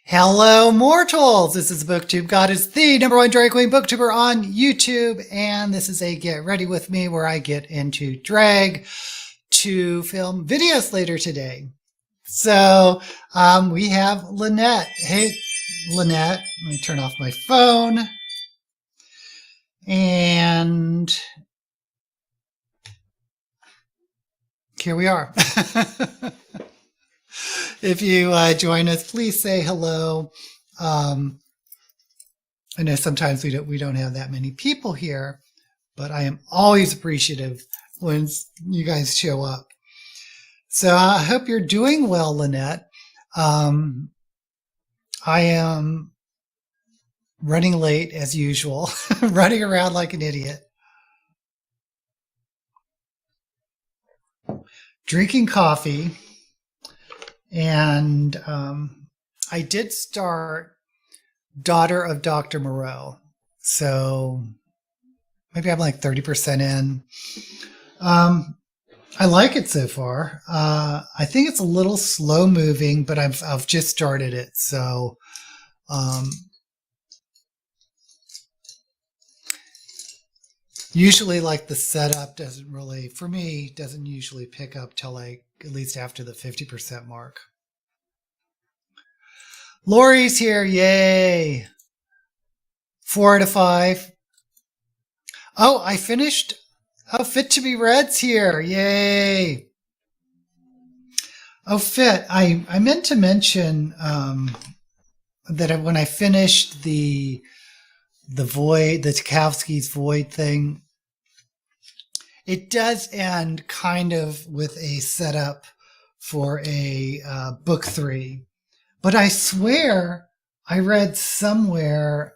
Hello, mortals! This is Booktube Goddess, the #1 drag queen booktuber on YouTube, and this is a Get Ready With Me where I get into drag to film videos later today. So we have Lynette. Hey, Lynette, let me turn off my phone. And here we are. If you join us, please say hello. I know sometimes we don't have that many people here, but I am always appreciative when you guys show up. So I hope you're doing well, Lynette. I am running late as usual, running around like an idiot. Drinking coffee. And I did start Daughter of Dr. Moreau. So maybe I'm like 30% in. I like it so far. I think it's a little slow moving, but I've just started it. So usually like the setup doesn't really, for me, doesn't usually pick up till like at least after the 50% mark. Lori's here. Yay. 4 out of 5. Oh, I finished. Oh, Fit to be Red's here. Yay. Oh, Fit. I meant to mention that when I finished the Void, the Tchaikovsky's Void thing, it does end kind of with a setup for a book 3. But I swear I read somewhere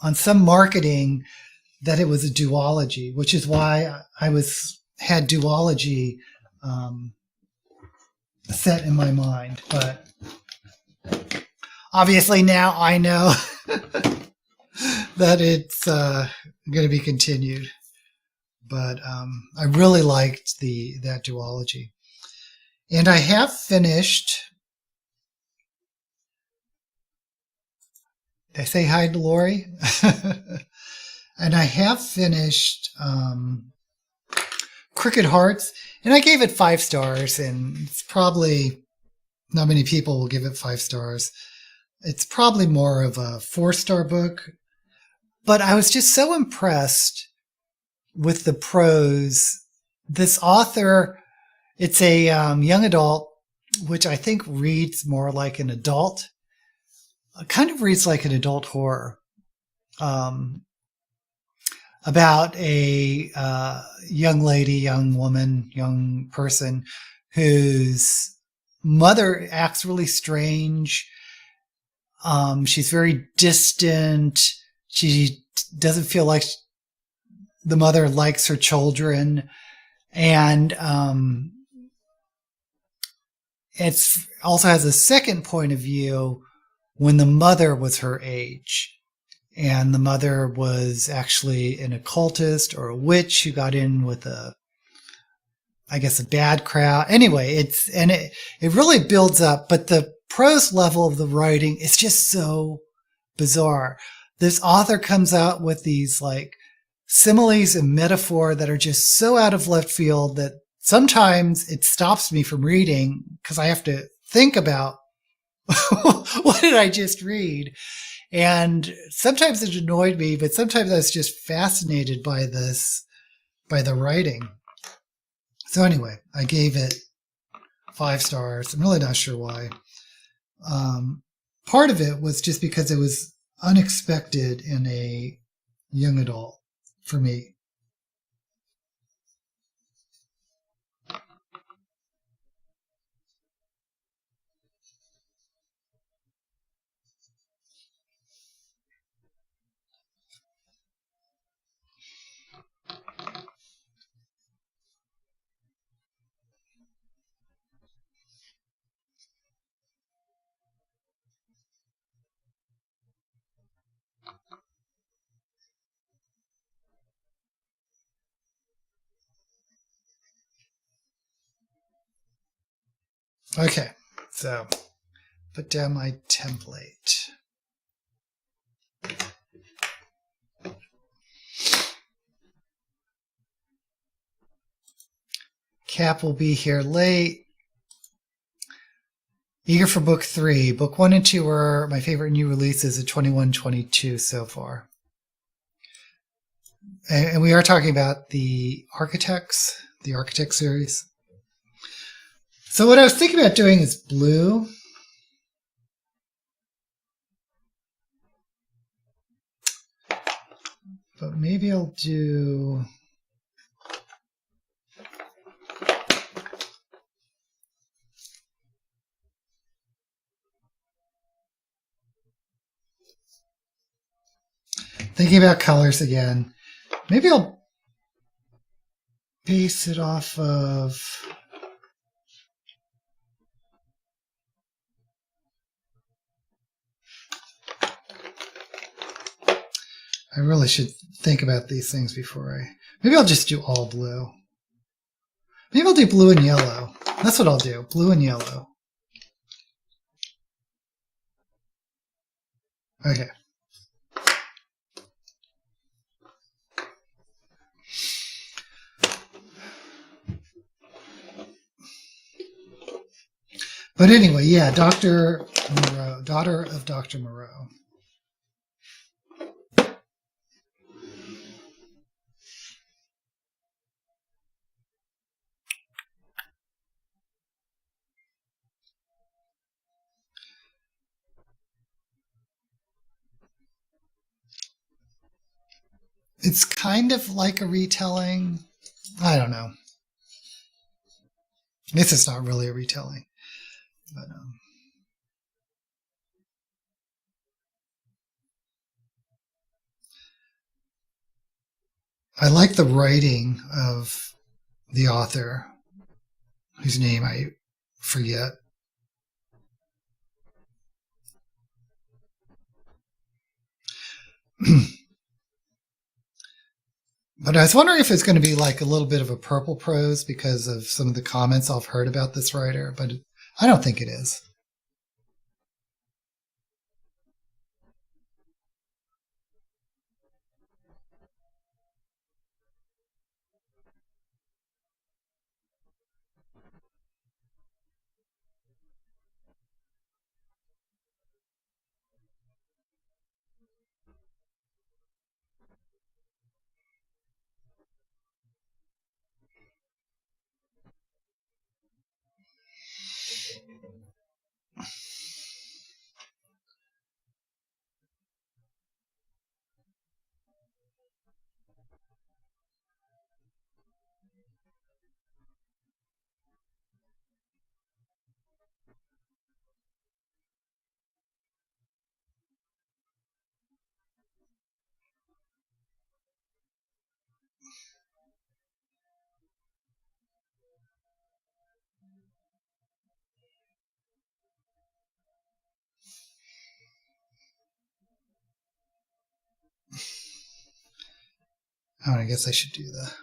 on some marketing that it was a duology, which is why I had duology set in my mind. But obviously now I know that it's going to be continued. But I really liked that duology. And I have finished. Did I say hi to Lori? And I have finished Crooked Hearts, and I gave it 5 stars, and it's probably not many people will give it 5 stars. It's probably more of a 4-star book, but I was just so impressed with the prose. This author, it's a young adult, which I think reads more like an adult. It kind of reads like an adult horror. About a young lady, young woman, young person whose mother acts really strange. She's very distant. She doesn't feel like the mother likes her children. And it's also has a second point of view when the mother was her age. And the mother was actually an occultist or a witch who got in with a bad crowd. Anyway, it really builds up, but the prose level of the writing is just so bizarre. This author comes out with these like similes and metaphor that are just so out of left field that sometimes it stops me from reading because I have to think about what did I just read? And sometimes it annoyed me, but sometimes I was just fascinated by the writing. So anyway, I gave it 5 stars. I'm really not sure why. Part of it was just because it was unexpected in a young adult for me. Okay, so put down my template. Cap will be here late. Eager for book 3. Book 1 and 2 are my favorite new releases of 21-22 so far. And we are talking about the Architect series. So what I was thinking about doing is blue. But maybe I'll do... Thinking about colors again. Maybe I'll base it off of... I really should think about these things before I... Maybe I'll just do all blue. Maybe I'll do blue and yellow. That's what I'll do. Blue and yellow. Okay. But anyway, yeah, Dr. Moreau, daughter of Dr. Moreau. It's kind of like a retelling. I don't know. This is not really a retelling. But, I like the writing of the author, whose name I forget. But I was wondering if it's going to be like a little bit of a purple prose because of some of the comments I've heard about this writer, but I don't think it is. Oh, I guess I should do that.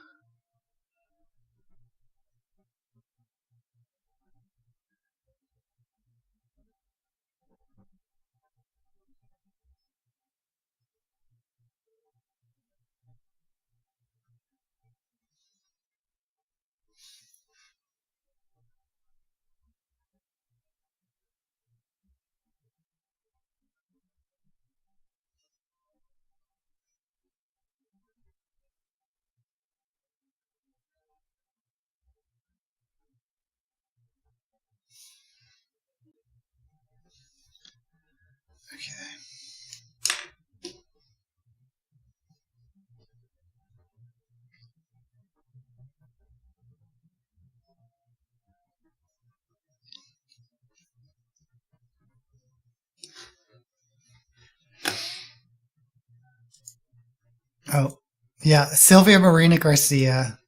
Oh, yeah, Sylvia Marina Garcia.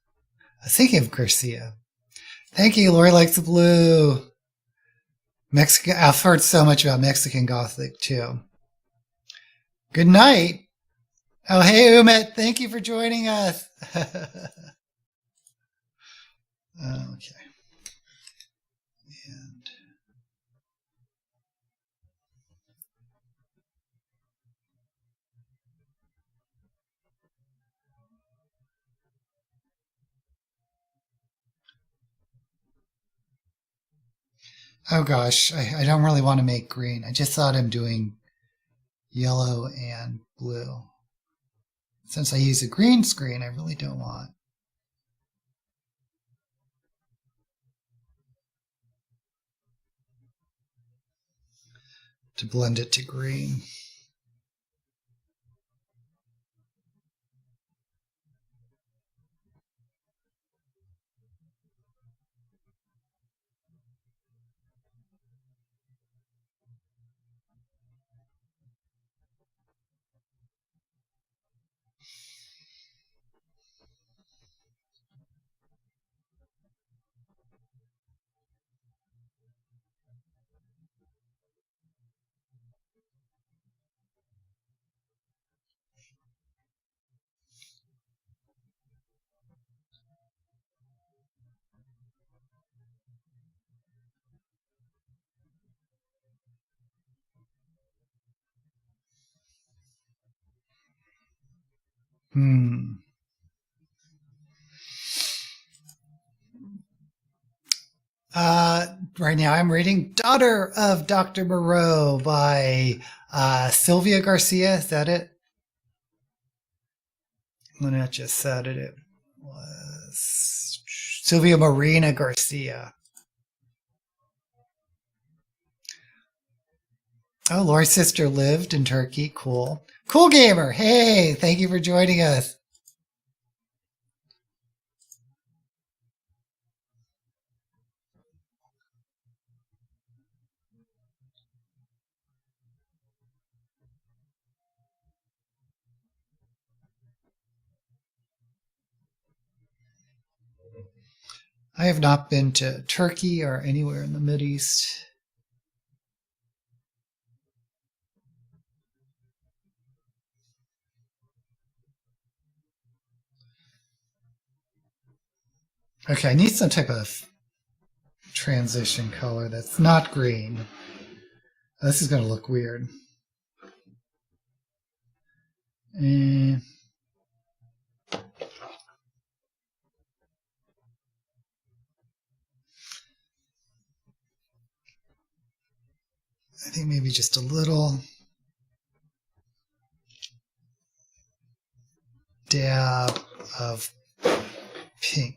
I was thinking of Garcia. Thank you, Lori likes the blue. Mexican. I've heard so much about Mexican Gothic too. Good night. Oh, hey, Umit. Thank you for joining us. Okay. And Oh gosh, I don't really want to make green. I just thought I'm doing yellow and blue. Since I use a green screen, I really don't want. To blend it to green. Hmm. Right now I'm reading Daughter of Dr. Moreau by Sylvia Garcia. Is that it? Lynette just said it. It was Sylvia Marina Garcia. Oh, Lori's sister lived in Turkey. Cool. Cool gamer. Hey, thank you for joining us. I have not been to Turkey or anywhere in the Mideast. Okay, I need some type of transition color that's not green. This is going to look weird. And I think maybe just a little dab of pink.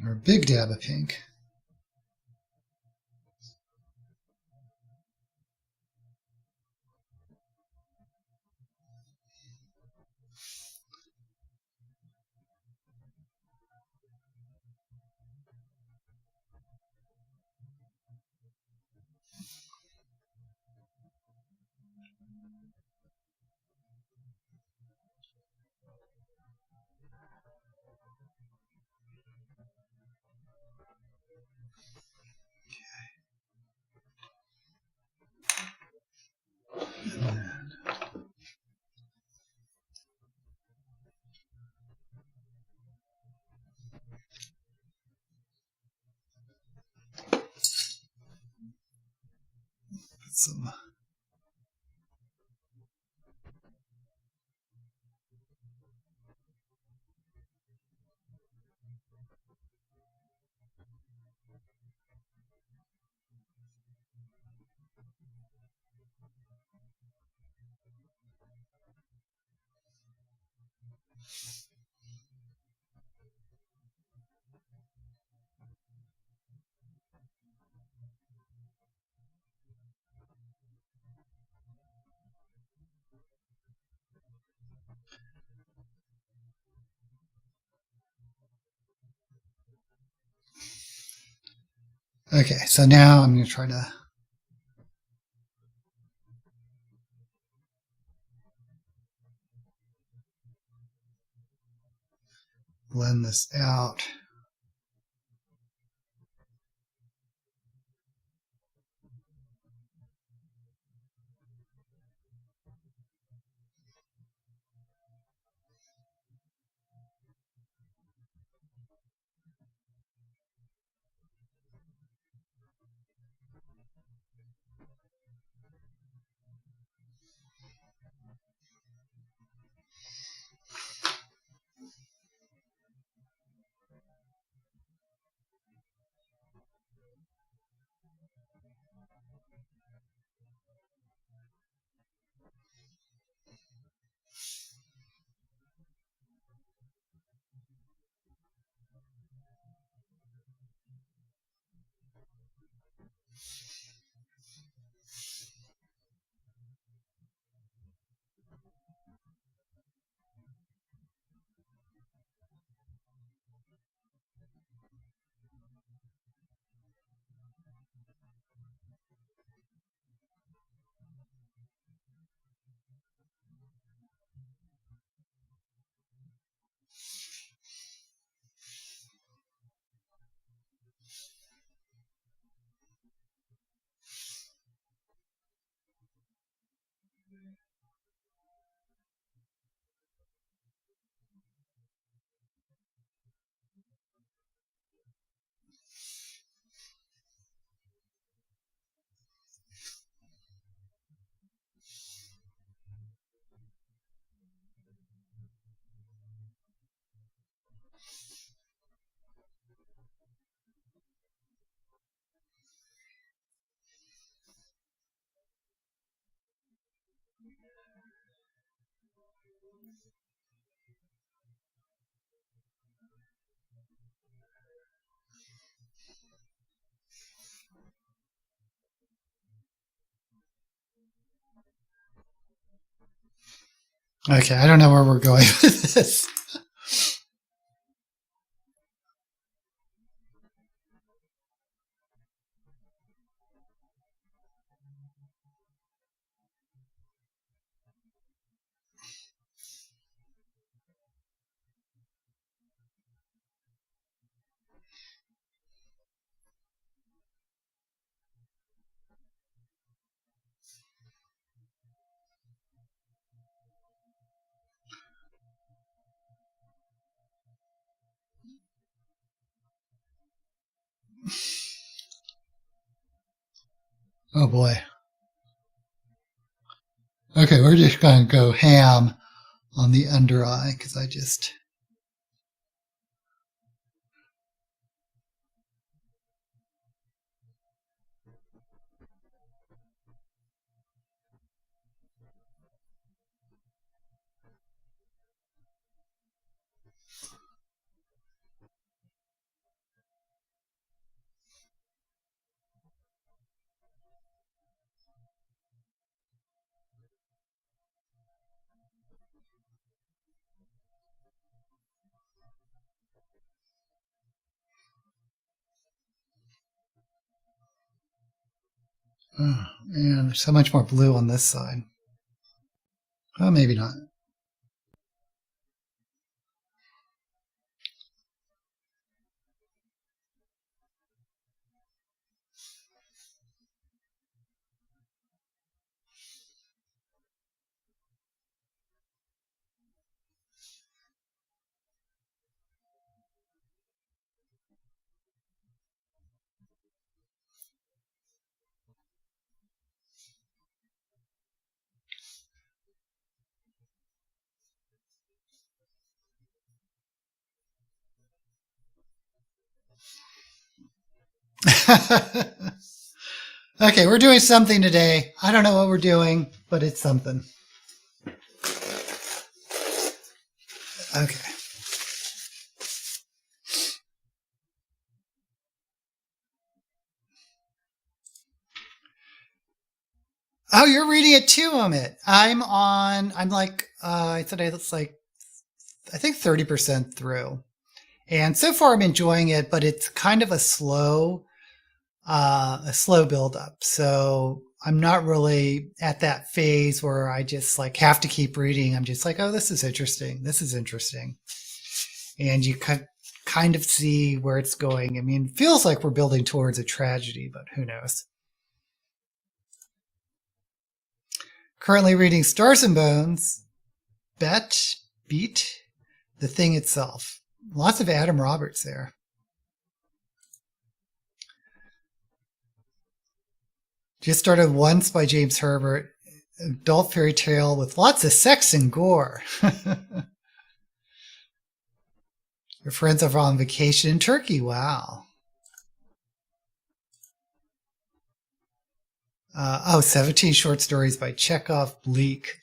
Or a big dab of pink. Some Okay, so now I'm going to try to blend this out. Okay, I don't know where we're going with this. Oh boy. Okay, we're just going to go ham on the under eye because I just. Oh, man, there's so much more blue on this side. Oh, maybe not. Okay, we're doing something today. I don't know what we're doing, but it's something. Okay. Oh, you're reading it too, Amit. I'm like, today it's like, I think 30% through. And so far I'm enjoying it, but it's kind of a slow build up. So I'm not really at that phase where I just like have to keep reading. I'm just like, oh, this is interesting. This is interesting. And you kind of see where it's going. I mean, it feels like we're building towards a tragedy, but who knows? Currently reading Stars and Bones, Beat, The Thing Itself. Lots of Adam Roberts there. Just started Once by James Herbert. Adult fairy tale with lots of sex and gore. Your friends are on vacation in Turkey. Wow. Oh, 17 short stories by Chekhov, Bleak.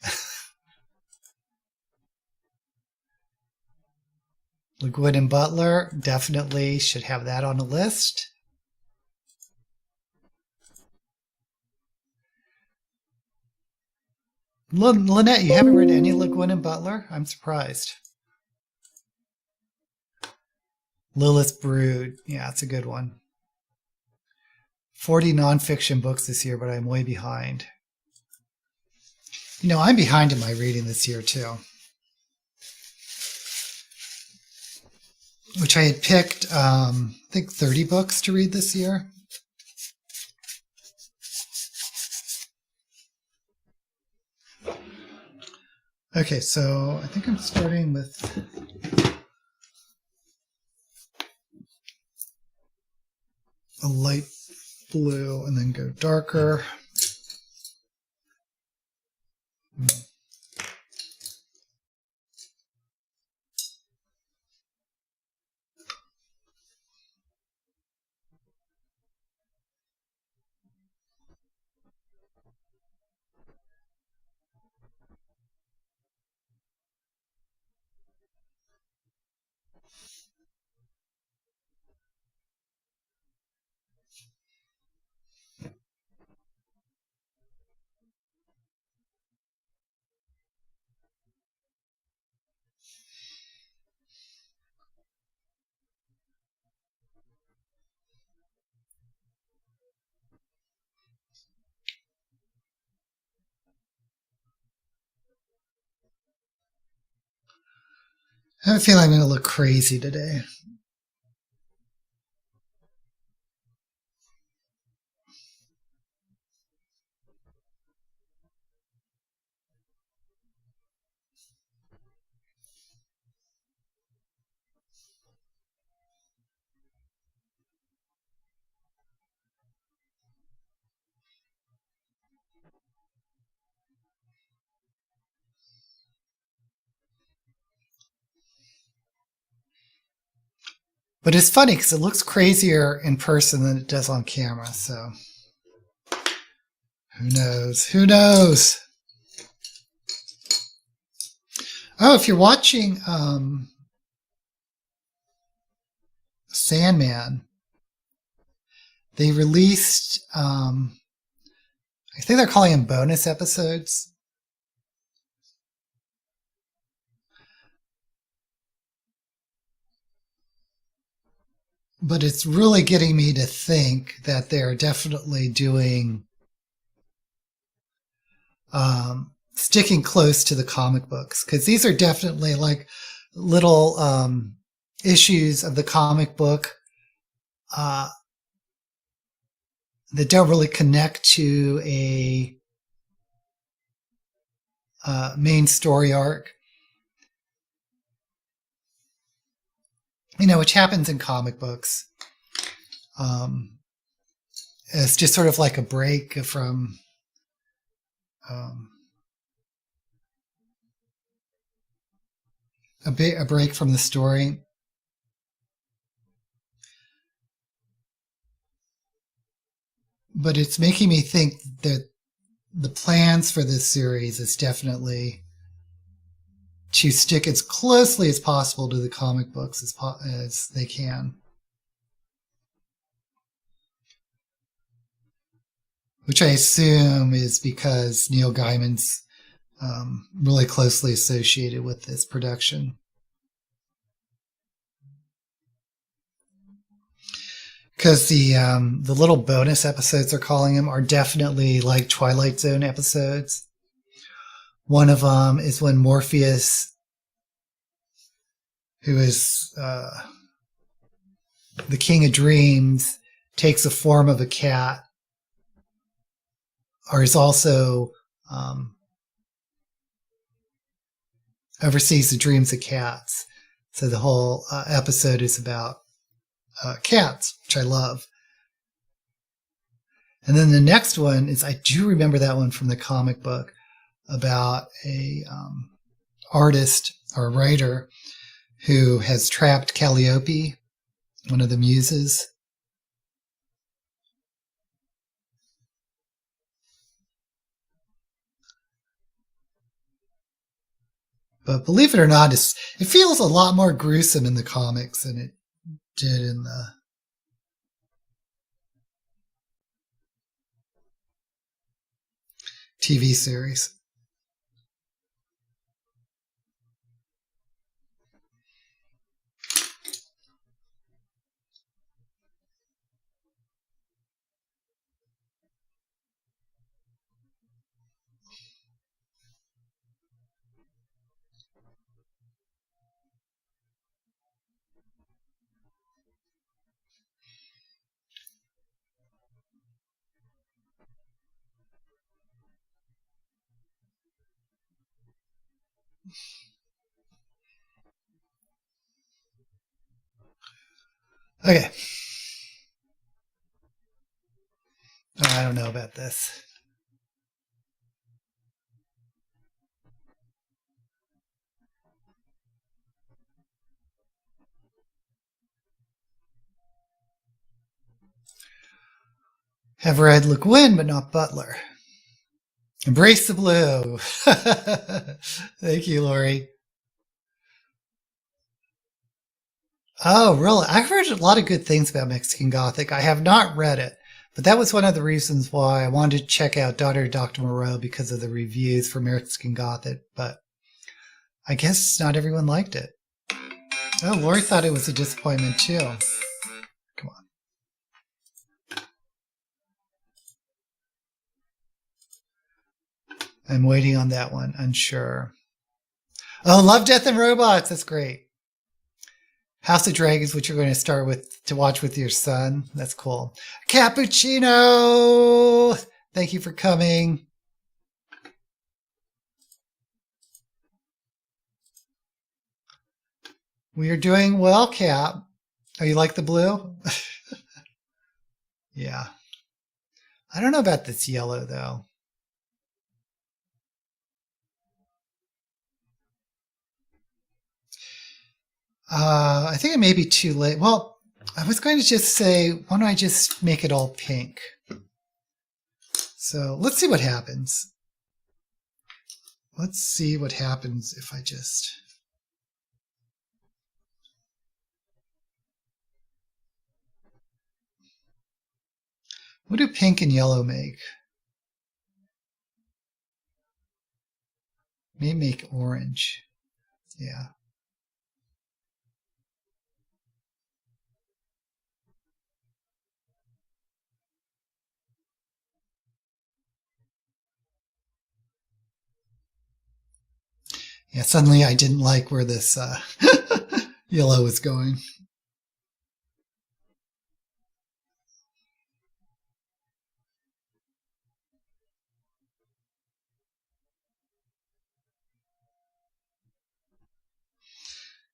Le Guin and Butler, definitely should have that on the list. Lynette, you haven't read any Le Guin and Butler? I'm surprised. Lilith Brood, yeah, it's a good one. 40 nonfiction books this year, but I'm way behind. You know, I'm behind in my reading this year, too. Which I had picked, I think 30 books to read this year. Okay, so I think I'm starting with a light blue and then go darker. I have a feeling I'm going to look crazy today. But it's funny because it looks crazier in person than it does on camera, so who knows? Who knows? Oh, if you're watching Sandman, they released, I think they're calling them bonus episodes. But it's really getting me to think that they're definitely doing, sticking close to the comic books. Because these are definitely like little issues of the comic book that don't really connect to a main story arc. You know, which happens in comic books. It's just sort of like a break from a break from the story. But it's making me think that the plans for this series is definitely to stick as closely as possible to the comic books as they can. Which I assume is because Neil Gaiman's really closely associated with this production. Because the little bonus episodes they're calling them are definitely like Twilight Zone episodes. One of them is when Morpheus, who is the King of Dreams, takes the form of a cat, or is also oversees the dreams of cats. So the whole episode is about cats, which I love. And then the next one is, I do remember that one from the comic book, about a artist or writer who has trapped Calliope, one of the muses. But believe it or not, it feels a lot more gruesome in the comics than it did in the TV series. Okay. Oh, I don't know about this. Have read Le Guin, but not Butler. Embrace the blue. Thank you, Lori. Oh, really? I've heard a lot of good things about Mexican Gothic. I have not read it, but that was one of the reasons why I wanted to check out Daughter of Dr. Moreau because of the reviews for Mexican Gothic, but I guess not everyone liked it. Oh, Lori thought it was a disappointment too. Come on. I'm waiting on that one. Unsure. Oh, Love, Death, and Robots. That's great. House of Dragons, which you're going to start with to watch with your son. That's cool. Cappuccino! Thank you for coming. We are doing well, Cap. Oh, you like the blue? Yeah. I don't know about this yellow, though. I think it may be too late. Well, I was going to just say, why don't I just make it all pink? So let's see what happens. Let's see what happens if I just... What do pink and yellow make? May make orange. Yeah. Yeah, suddenly I didn't like where this yellow was going.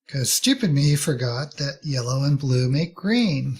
Because stupid me forgot that yellow and blue make green.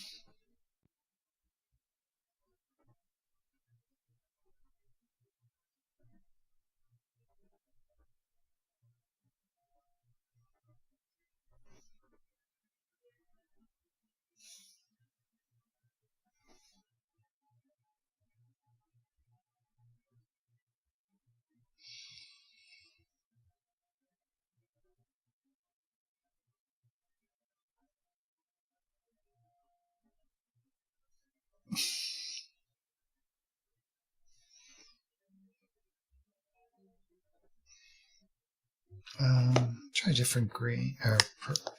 Try different green or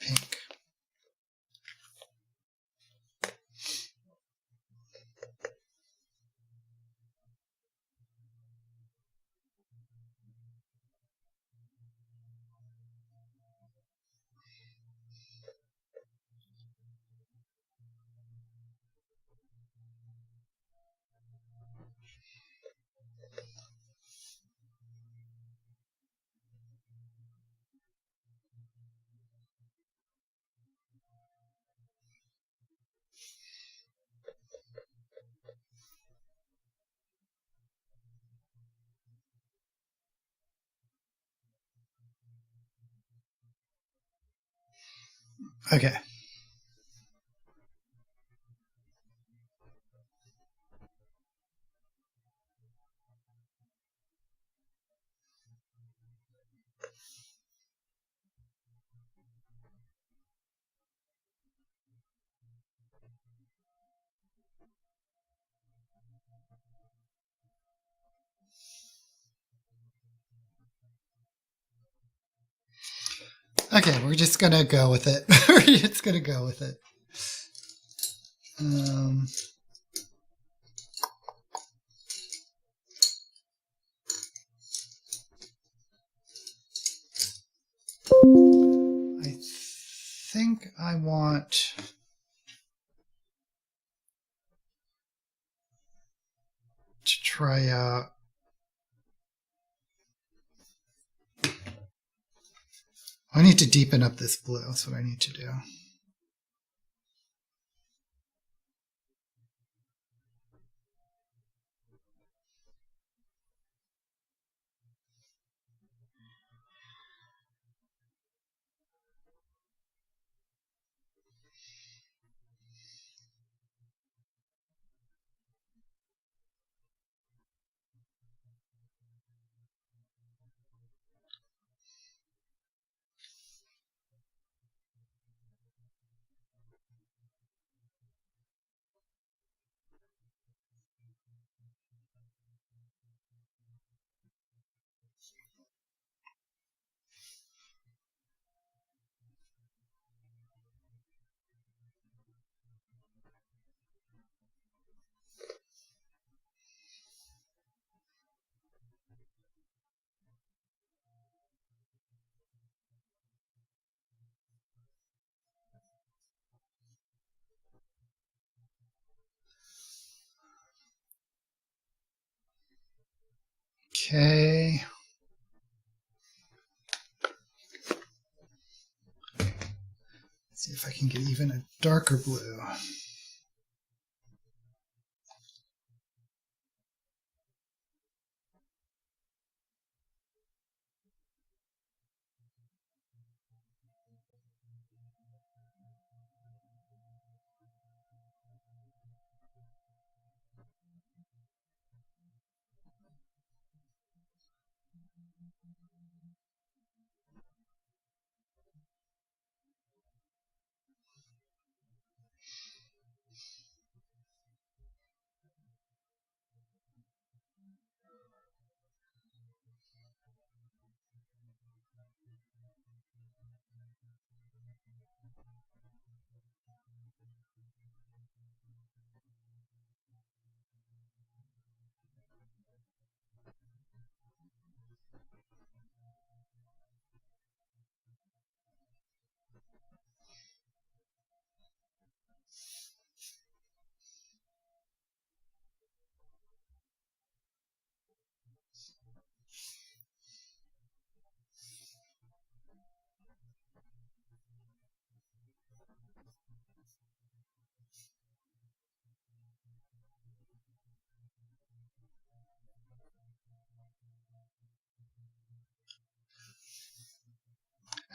pink. Okay. Okay, we're just gonna go with it. We're just gonna go with it. I think I want to try out. I need to deepen up this blue. That's what I need to do. Okay. Let's see if I can get even a darker blue.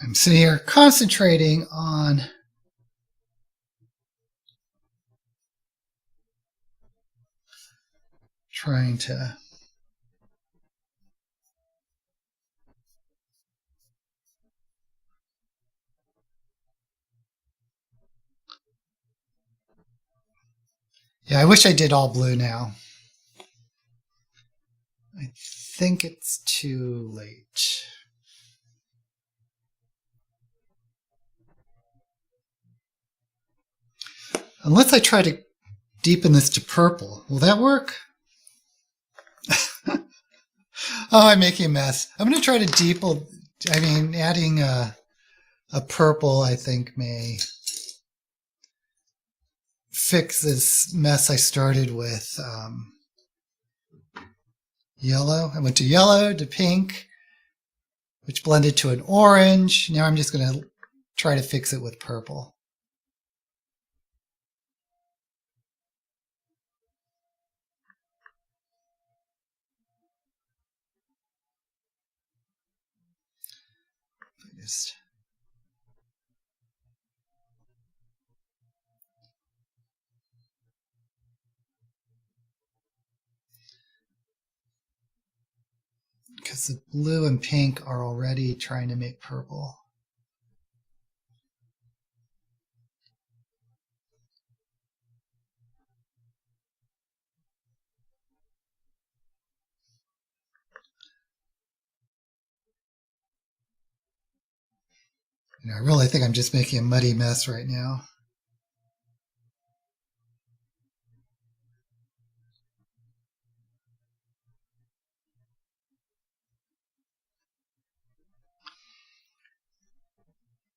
I'm sitting here concentrating on trying to I wish I did all blue now. I think it's too late. Unless I try to deepen this to purple. Will that work? Oh, I'm making a mess. I'm going to try to adding a purple, I think, may fix this mess I started with. Yellow. I went to yellow to pink, which blended to an orange. Now I'm just going to try to fix it with purple. Because the blue and pink are already trying to make purple. I really think I'm just making a muddy mess right now.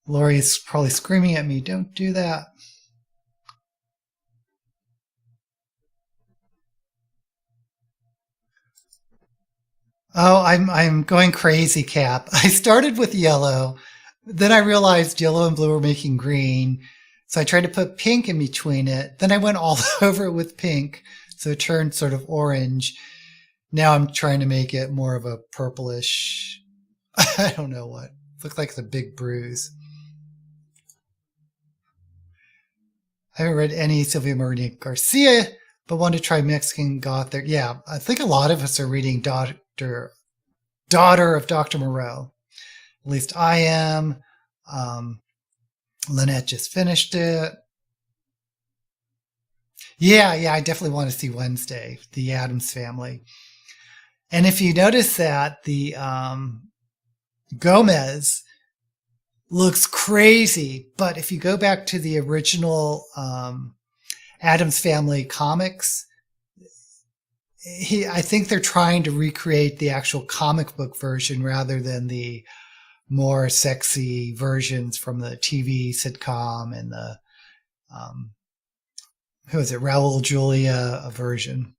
Lori's probably screaming at me, don't do that. Oh, I'm going crazy, Cap. I started with yellow, then I realized yellow and blue were making green, so I tried to put pink in between it. Then I went all over it with pink, so it turned sort of orange. Now I'm trying to make it more of a purplish. I don't know what. It looked like the big bruise. I haven't read any Sylvia Maria Garcia, but want to try Mexican Gothic. Yeah, I think a lot of us are reading Daughter of Dr. Moreau. At least I am. Lynette just finished it. Yeah, I definitely want to see Wednesday, the Addams Family. And if you notice that the Gomez looks crazy, but if you go back to the original Addams Family comics, I think they're trying to recreate the actual comic book version rather than the more sexy versions from the TV sitcom and the who is it, Raul Julia version.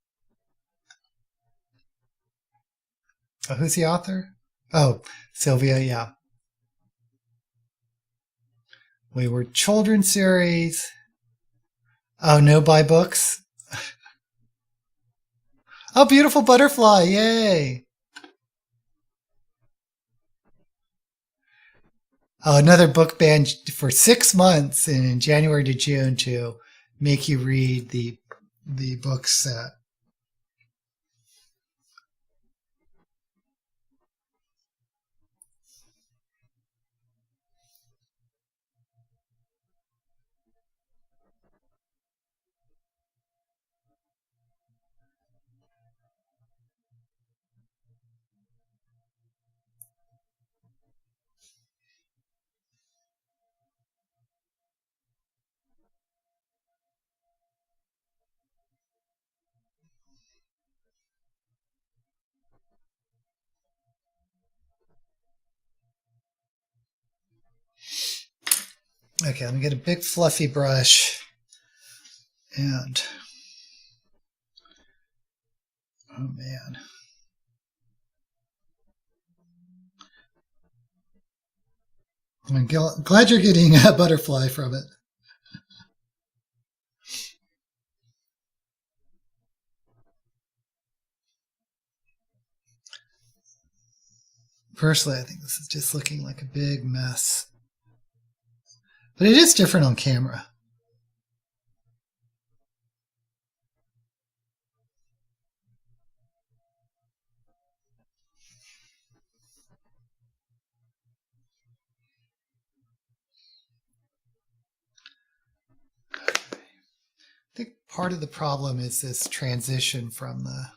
Oh, who's the author? Oh, Sylvia, yeah. Wayward Children series. Oh, no buy books. Oh, Beautiful Butterfly, yay. Oh, another book ban for 6 months in January to June to make you read the book set. Okay, let me get a big fluffy brush and oh man. I'm glad you're getting a butterfly from it. Personally, I think this is just looking like a big mess. But it is different on camera. I think part of the problem is this transition from the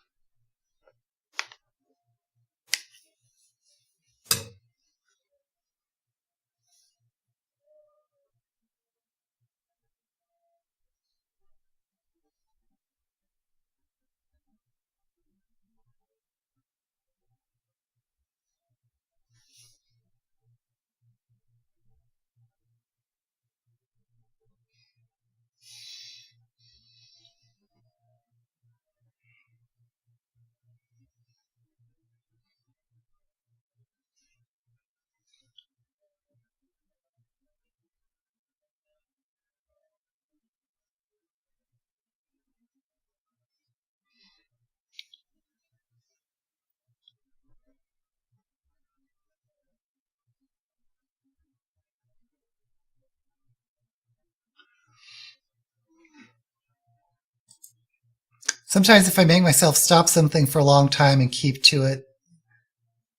sometimes if I make myself stop something for a long time and keep to it,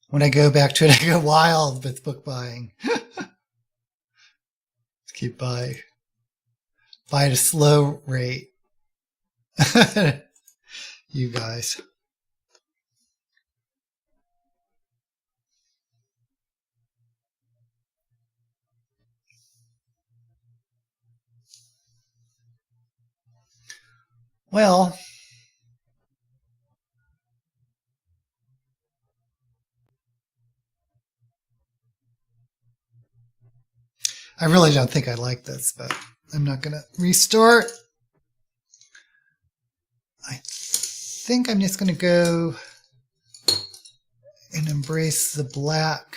when I go back to it, I go wild with book buying. Keep buy at a slow rate. You guys. Well, I really don't think I like this, but I'm not going to restart. I think I'm just going to go and embrace the black,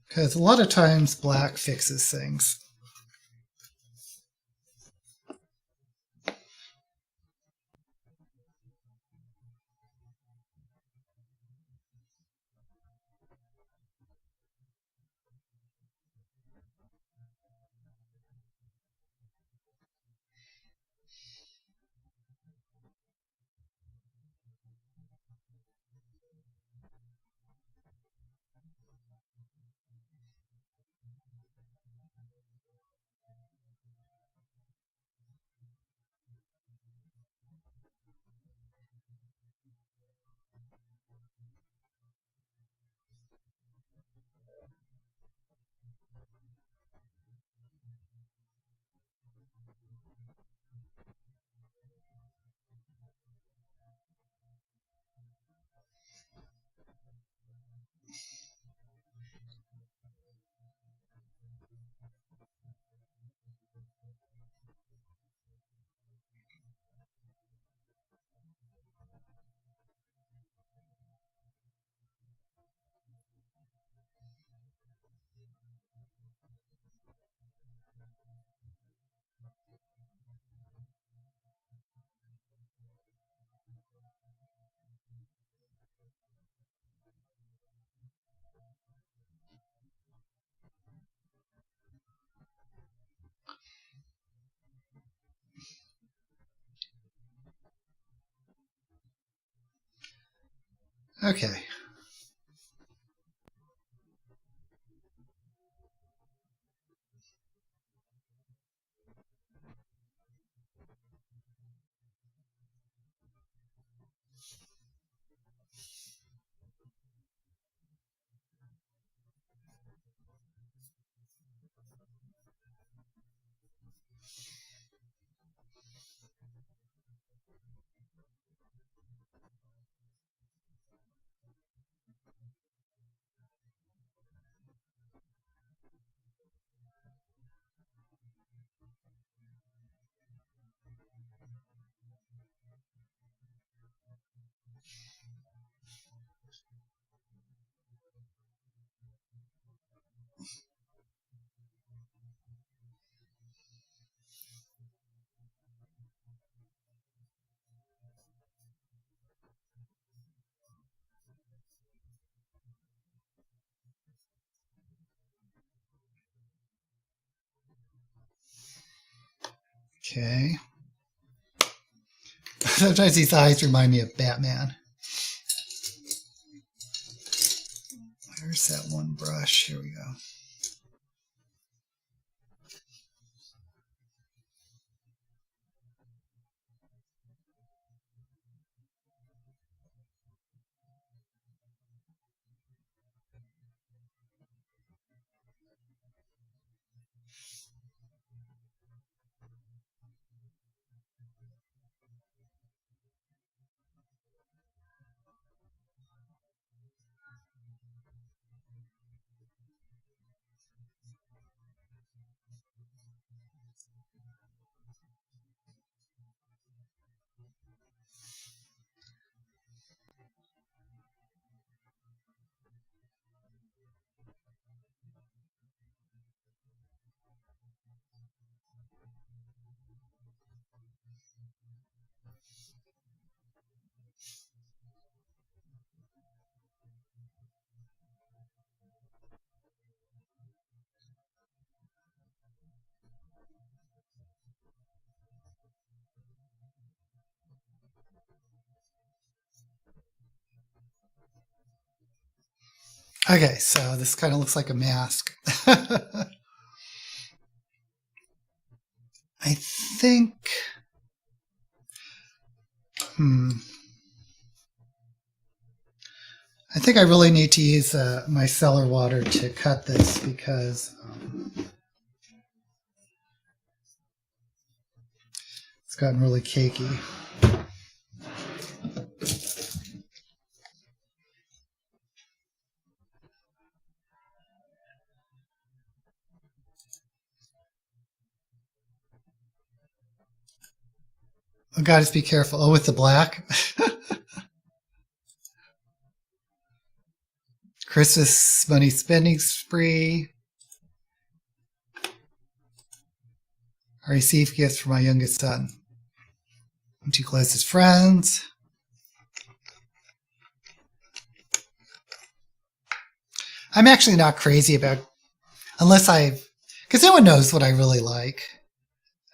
because a lot of times black fixes things. Okay. Okay. Sometimes these eyes remind me of Batman. Where's that one brush? Here we go. Okay, so this kind of looks like a mask. I think, I think I really need to use my cellar water to cut this because It's gotten really cakey. Oh, goddess, be careful. Oh, with the black. Christmas money spending spree. I received gifts from my youngest son. I'm too closest friends. I'm actually not crazy about, because no one knows what I really like.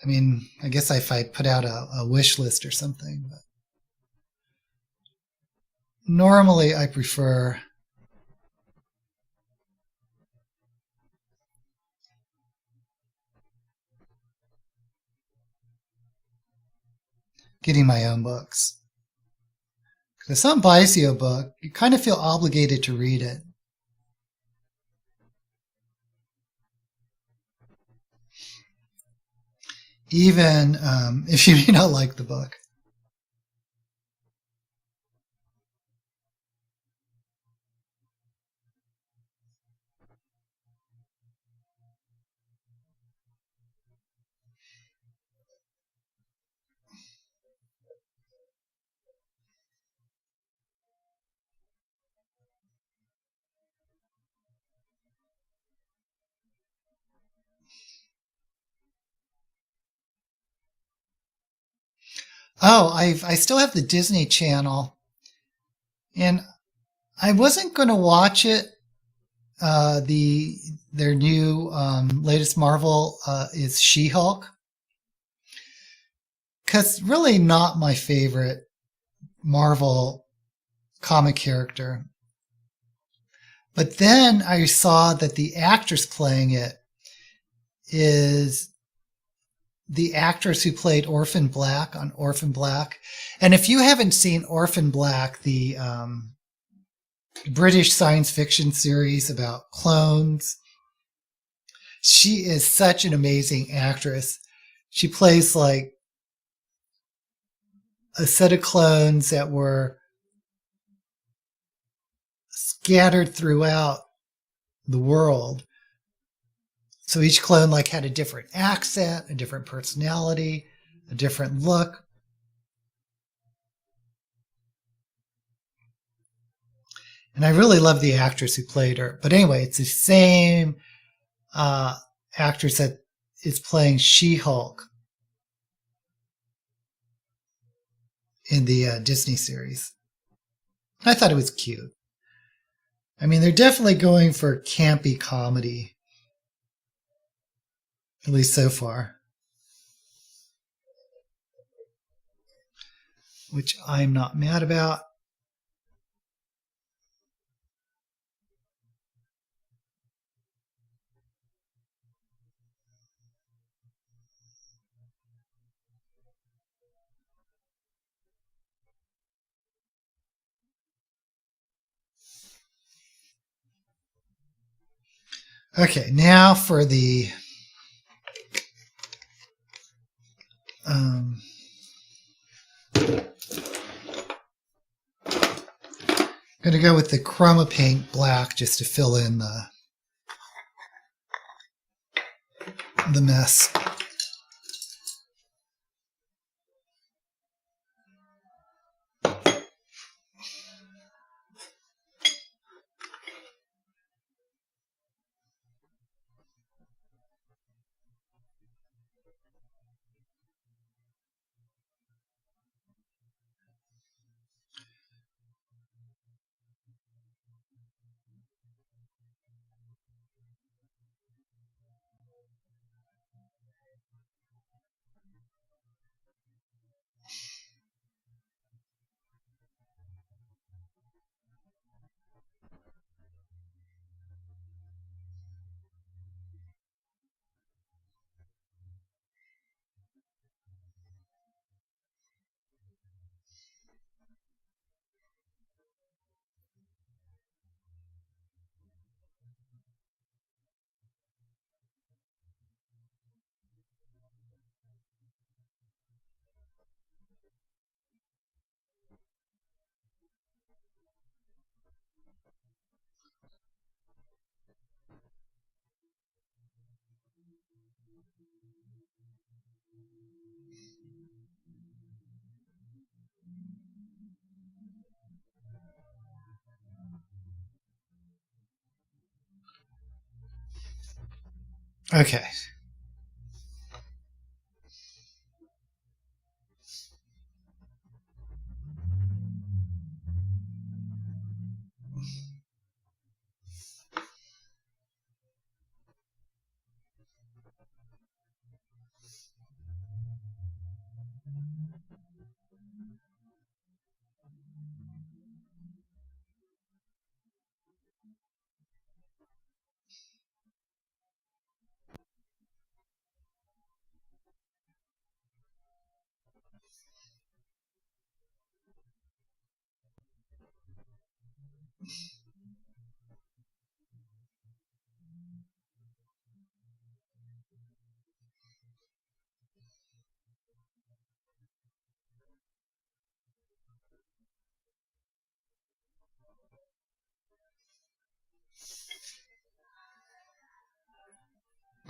I mean, I guess if I put out a wish list or something, but normally I prefer getting my own books. Because if someone buys you a book, you kind of feel obligated to read it. Even if you may not like the book. Oh, I still have the Disney Channel, and I wasn't going to watch it. Their new latest Marvel is She-Hulk, because really not my favorite Marvel comic character. But then I saw that the actress playing it is the actress who played Orphan Black on Orphan Black. And if you haven't seen Orphan Black, the British science fiction series about clones, she is such an amazing actress. She plays like a set of clones that were scattered throughout the world. So each clone like had a different accent, a different personality, a different look. And I really love the actress who played her. But anyway, it's the same actress that is playing She-Hulk in the Disney series. I thought it was cute. I mean, they're definitely going for campy comedy, at least so far, which I'm not mad about. Okay, now for the I'm going to go with the Chroma Paint Black just to fill in the mess. Okay.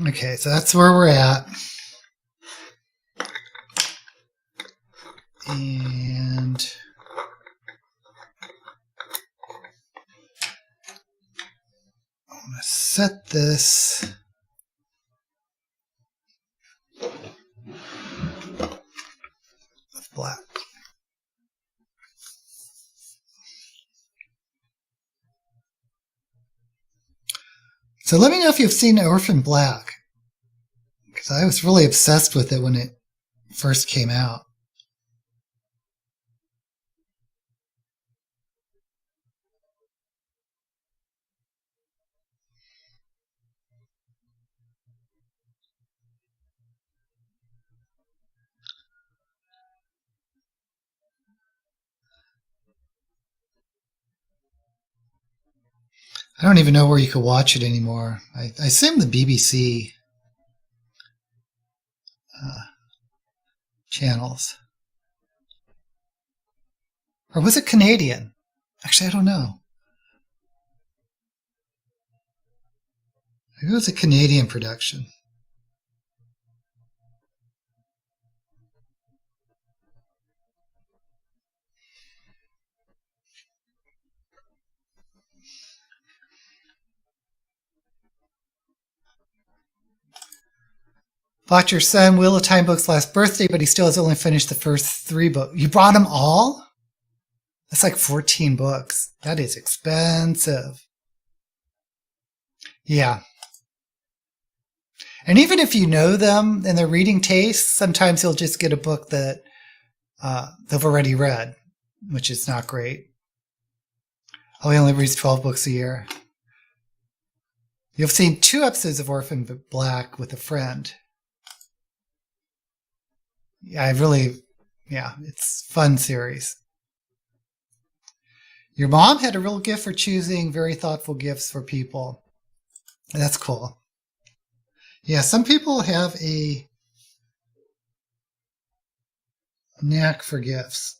Okay, so that's where we're at. And I'm going to set this with black. So let me know if you've seen Orphan Black, because I was really obsessed with it when it first came out. I don't even know where you could watch it anymore. I assume the BBC channels. Or was it Canadian? Actually, I don't know. Maybe it was a Canadian production. Bought your son Wheel of Time books last birthday, but he still has only finished the first 3 books. You bought them all? That's like 14 books. That is expensive. Yeah. And even if you know them and their reading tastes, sometimes you'll just get a book that they've already read, which is not great. Oh, he only reads 12 books a year. You've seen 2 episodes of Orphan Black with a friend. Yeah, it's a fun series. Your mom had a real gift for choosing very thoughtful gifts for people. That's cool. Yeah, some people have a knack for gifts.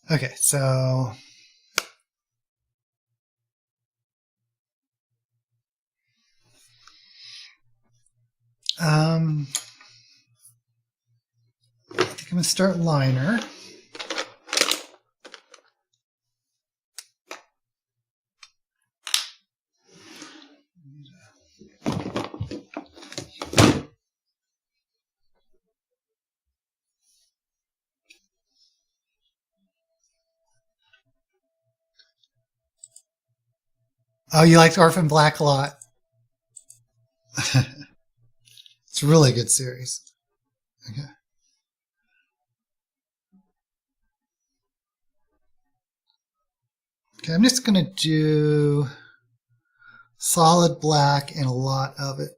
Okay, so I think I'm going to start liner. Oh, you liked Orphan Black a lot. It's a really good series. Okay. Okay, I'm just going to do solid black and a lot of it.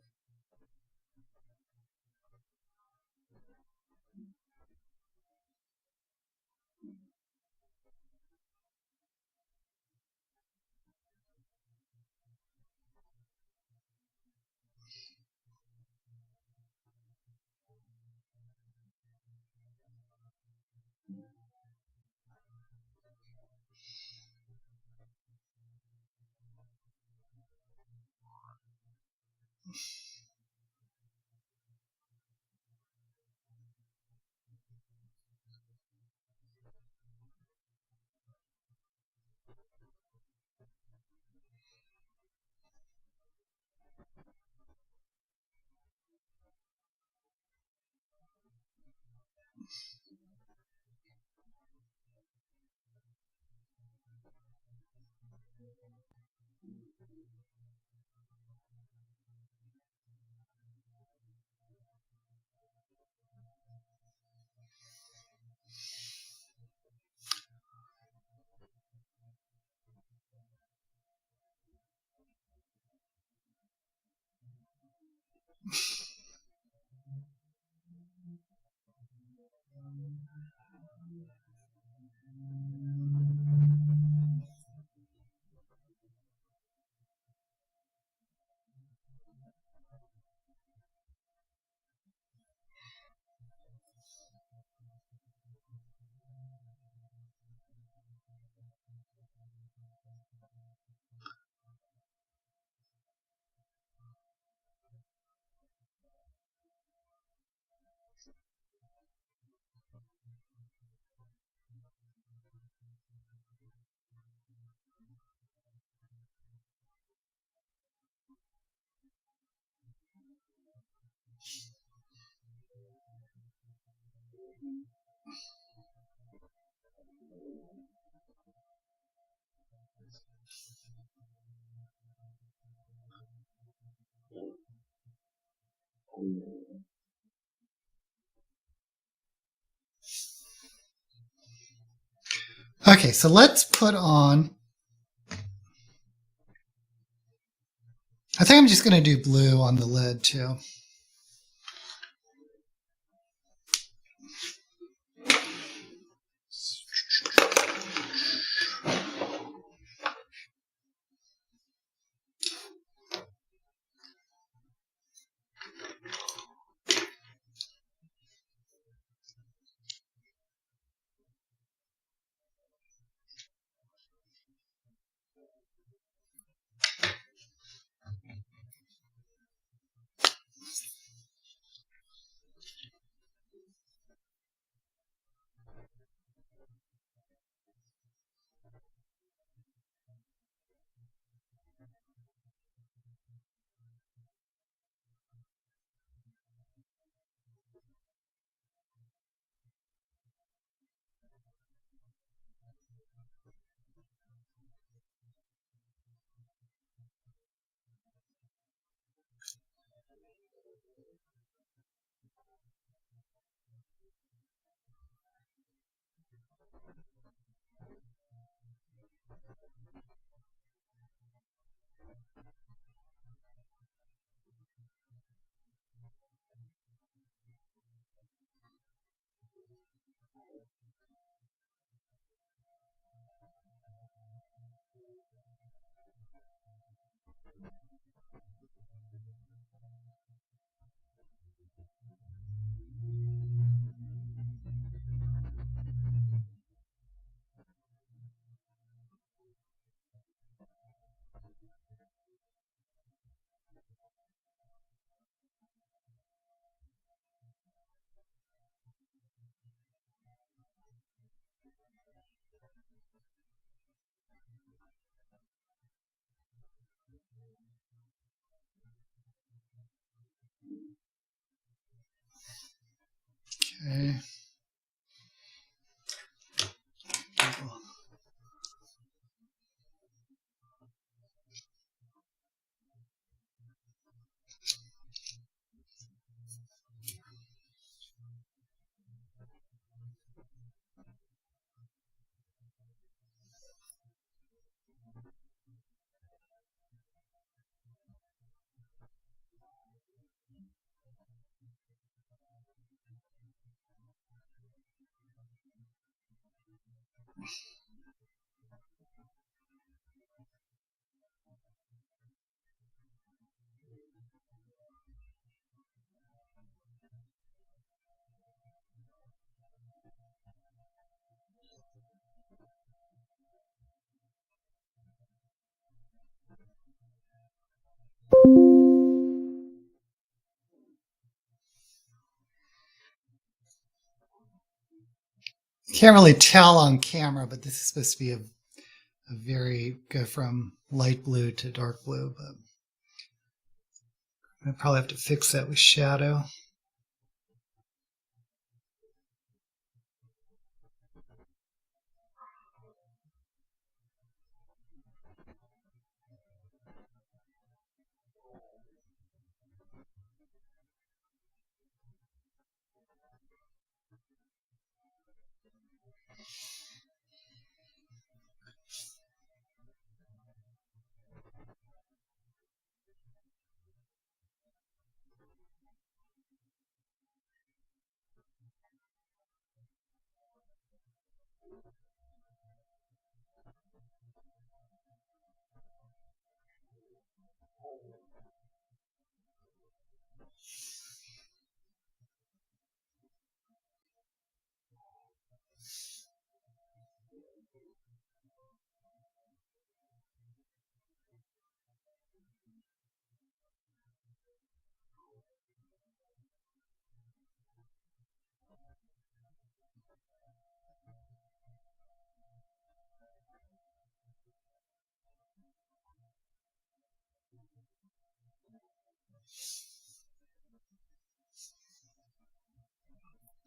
Okay, so let's put on. I think I'm just going to do blue on the lid too. Can't really tell on camera, but this is supposed to be a very go from light blue to dark blue, but I probably have to fix that with shadow.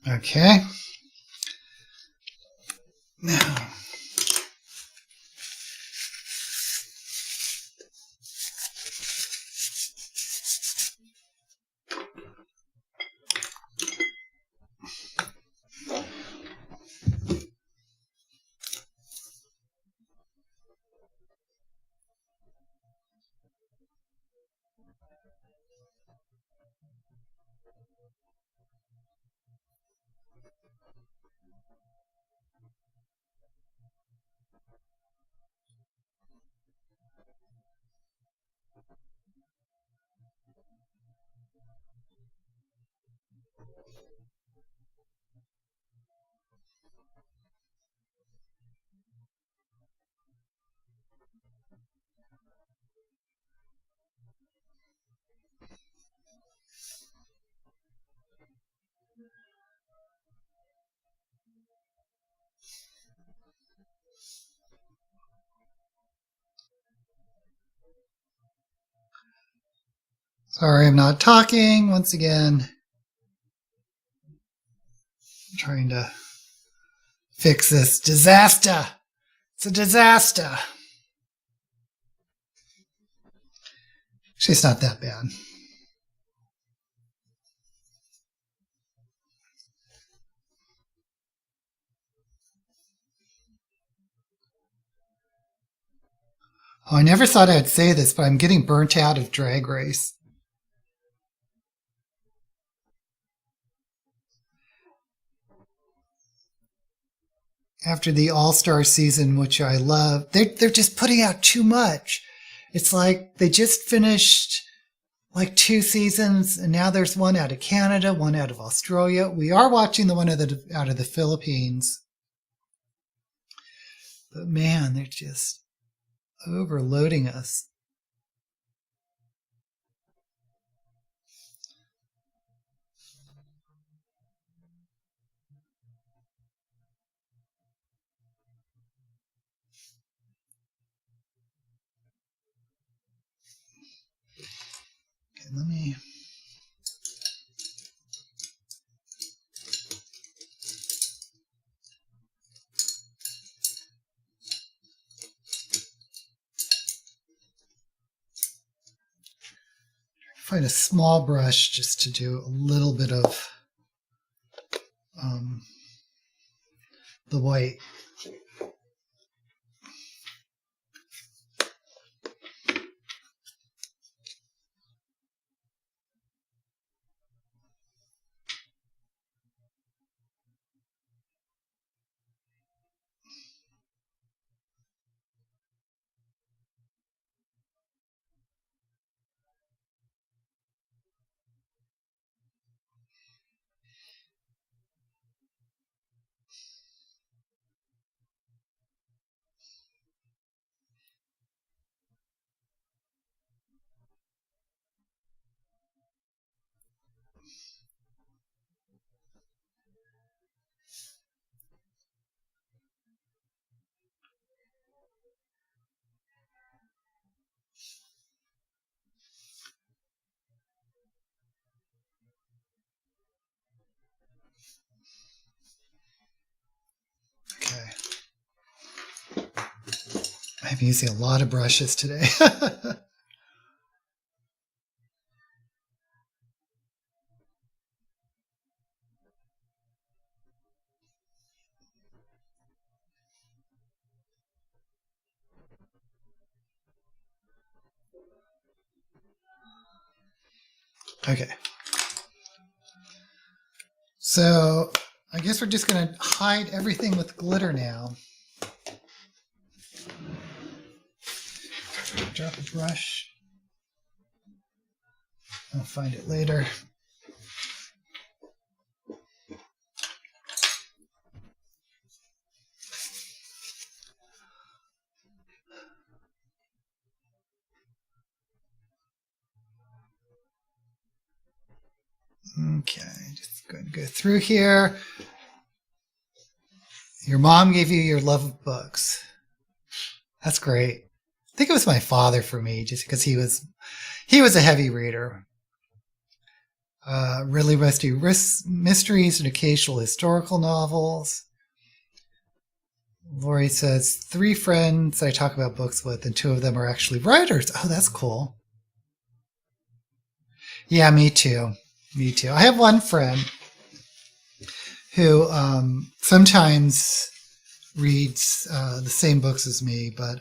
Okay. Now, sorry, I'm not talking once again. I'm trying to fix this disaster. It's a disaster. She's not that bad. Oh, I never thought I'd say this, but I'm getting burnt out of Drag Race. After the All-Star season, which I love, they're just putting out too much. It's like they just finished like 2 seasons, and now there's one out of Canada, one out of Australia. We are watching the one out of the Philippines. But man, they're just overloading us. Okay, let me... find a small brush just to do a little bit of the white. I'm using a lot of brushes today. Okay. So I guess we're just going to hide everything with glitter now. Drop a brush. I'll find it later. Okay, just going to go through here. Your mom gave you your love of books. That's great. I think it was my father for me, just because he was a heavy reader. Really rusty mysteries and occasional historical novels. Lori says, 3 friends I talk about books with, and 2 of them are actually writers. Oh, that's cool. Yeah, me too. Me too. I have one friend who sometimes reads the same books as me, but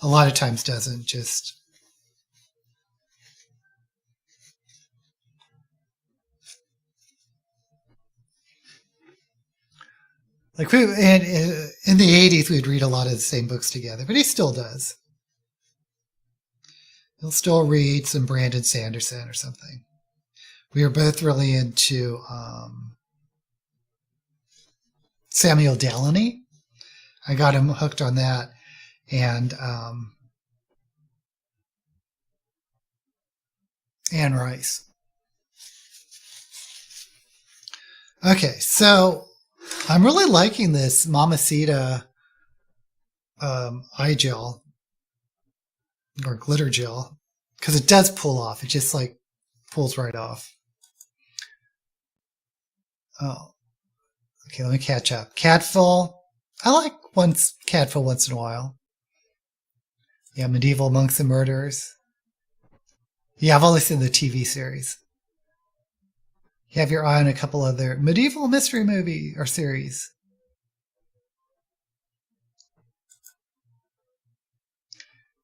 a lot of times doesn't. Just like in the 80s, we'd read a lot of the same books together, but he still does. He'll still read some Brandon Sanderson or something. We were both really into Samuel Delany. I got him hooked on that. And Anne Rice. Okay, so I'm really liking this Mamacita eye gel or glitter gel because it does pull off. It just like pulls right off. Oh, okay. Let me catch up. Catfill. I like Catfill once in a while. Yeah, Medieval Monks and Murderers. Yeah, I've only seen the TV series. You have your eye on a couple other medieval mystery movie or series.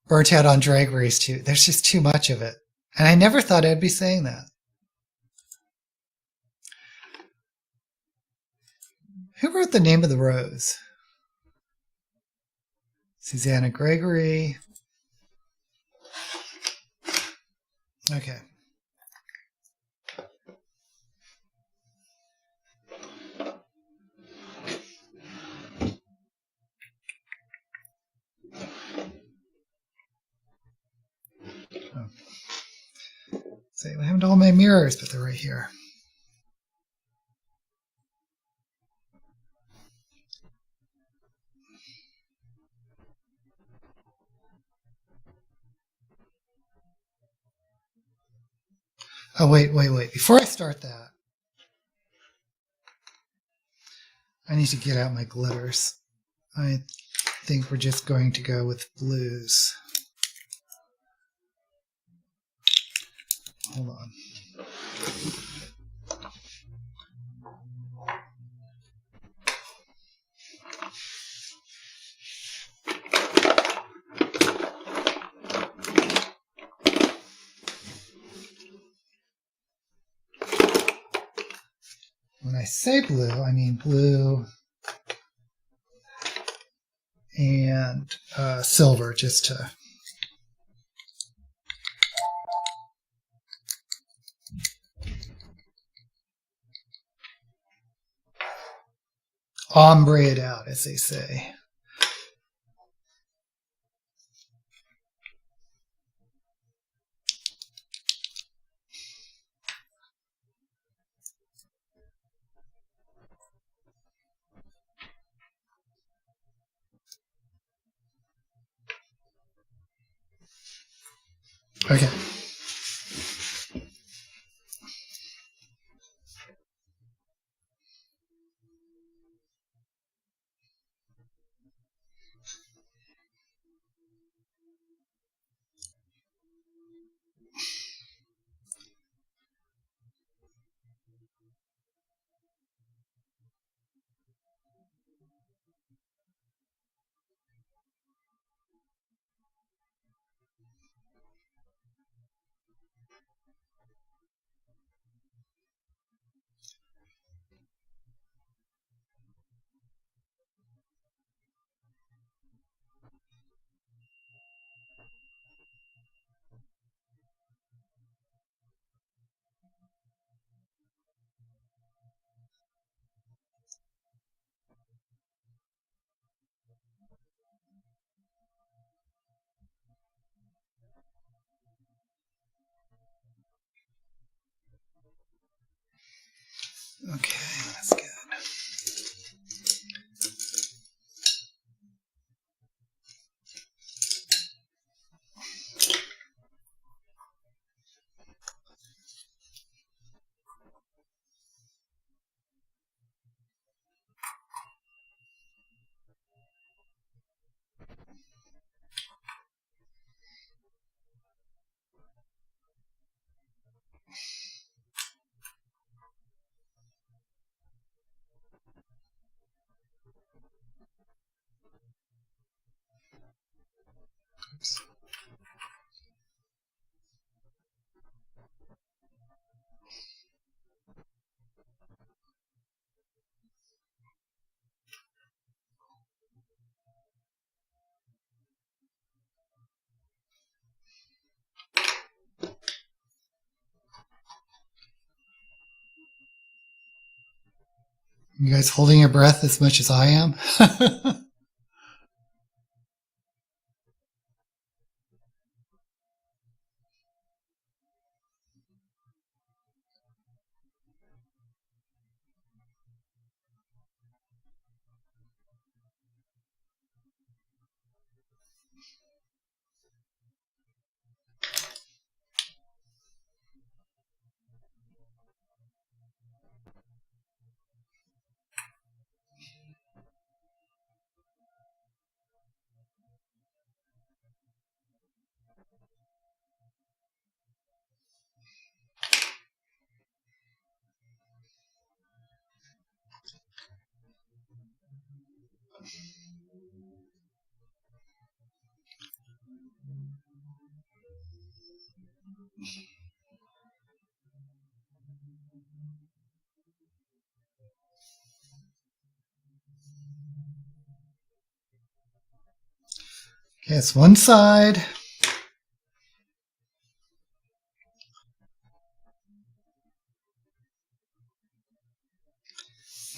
Burnt out on Drag Race too. There's just too much of it. And I never thought I'd be saying that. Who wrote The Name of the Rose? Susanna Gregory. Okay. Oh. See, I haven't all my mirrors, but they're right here. Oh, wait. Before I start that, I need to get out my glitters. I think we're just going to go with blues. Hold on. When I say blue, I mean blue and silver, just to ombre it out, as they say. Okay. You guys holding your breath as much as I am? Okay, it's one side.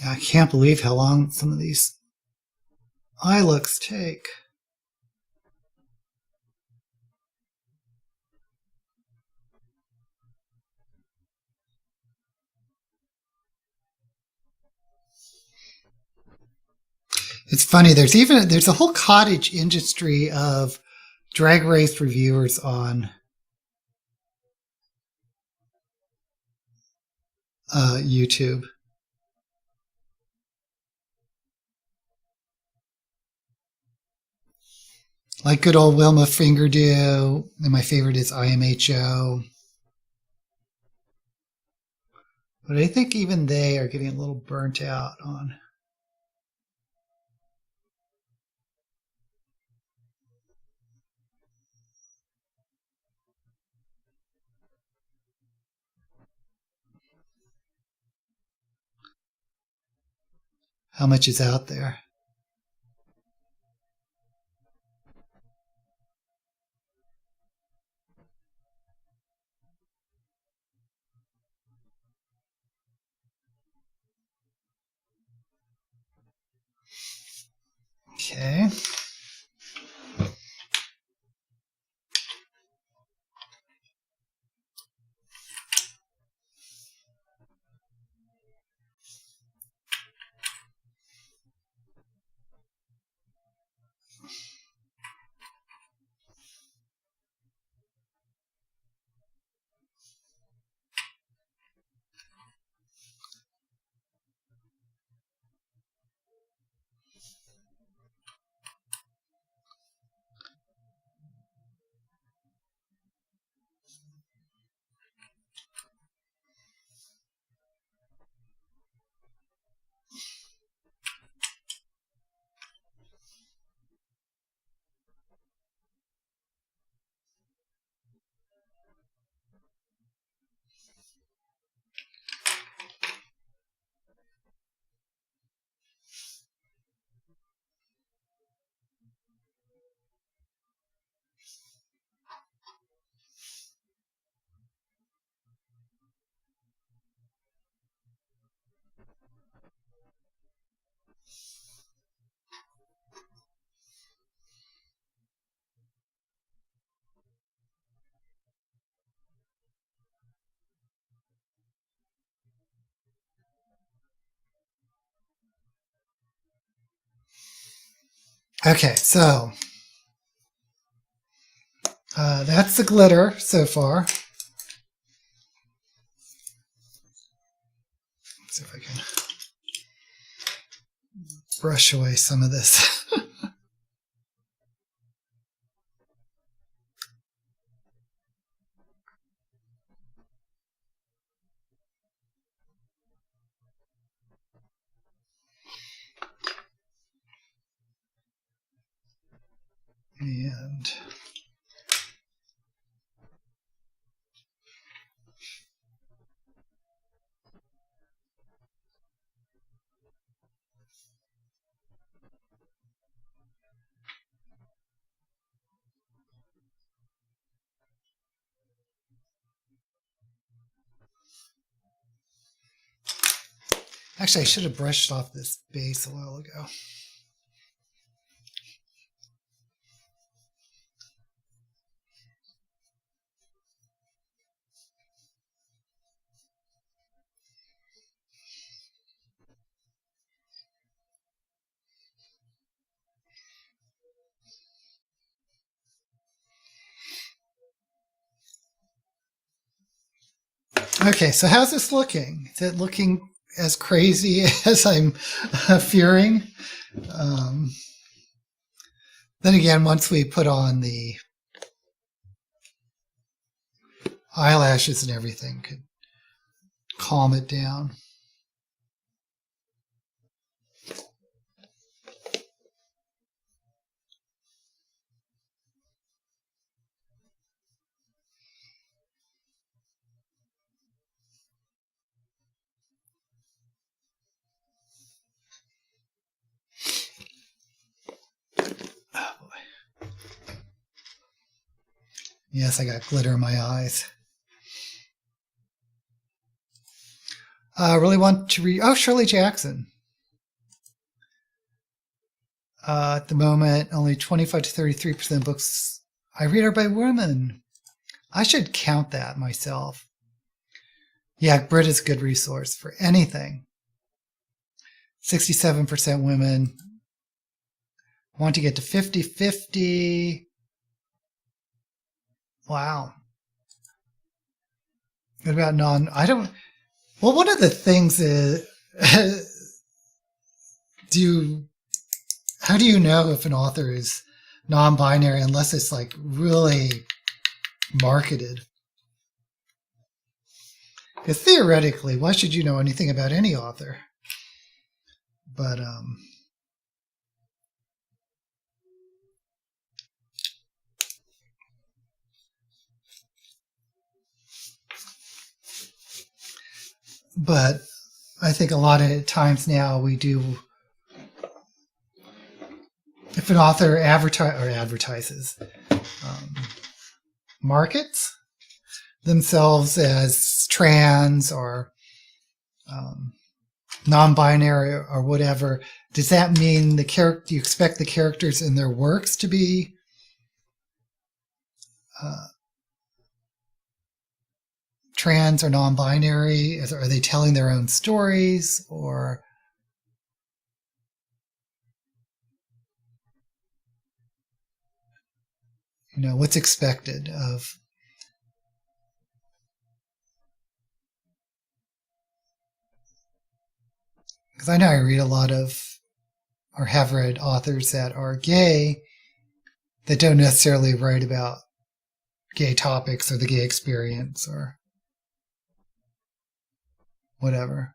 Yeah, I can't believe how long some of these eye looks take. It's funny. There's a whole cottage industry of drag race reviewers on YouTube. Like good old Wilma Fingerdew, and my favorite is IMHO. But I think even they are getting a little burnt out on. How much is out there. Okay. Okay, so that's the glitter so far. Let's see if I can brush away some of this. And actually, I should have brushed off this base a while ago. Okay, so how's this looking? Is it looking as crazy as I'm fearing? Then again, once we put on the eyelashes and everything, could calm it down. Oh boy. Yes, I got glitter in my eyes. I really want to read. Oh, Shirley Jackson. At the moment, only 25 to 33% of books I read are by women. I should count that myself. Yeah, Brit is a good resource for anything. 67% women. Want to get to 50-50. Wow. What about well, one of the things is, how do you know if an author is non-binary unless it's like really marketed? Because theoretically, why should you know anything about any author? But I think a lot of times now we do, if an author advertises, markets themselves as trans or non-binary or whatever, does that mean do you expect the characters in their works to be trans or non-binary? Are they telling their own stories, or what's expected of? Because I know I read a lot of, or have read, authors that are gay that don't necessarily write about gay topics or the gay experience or whatever.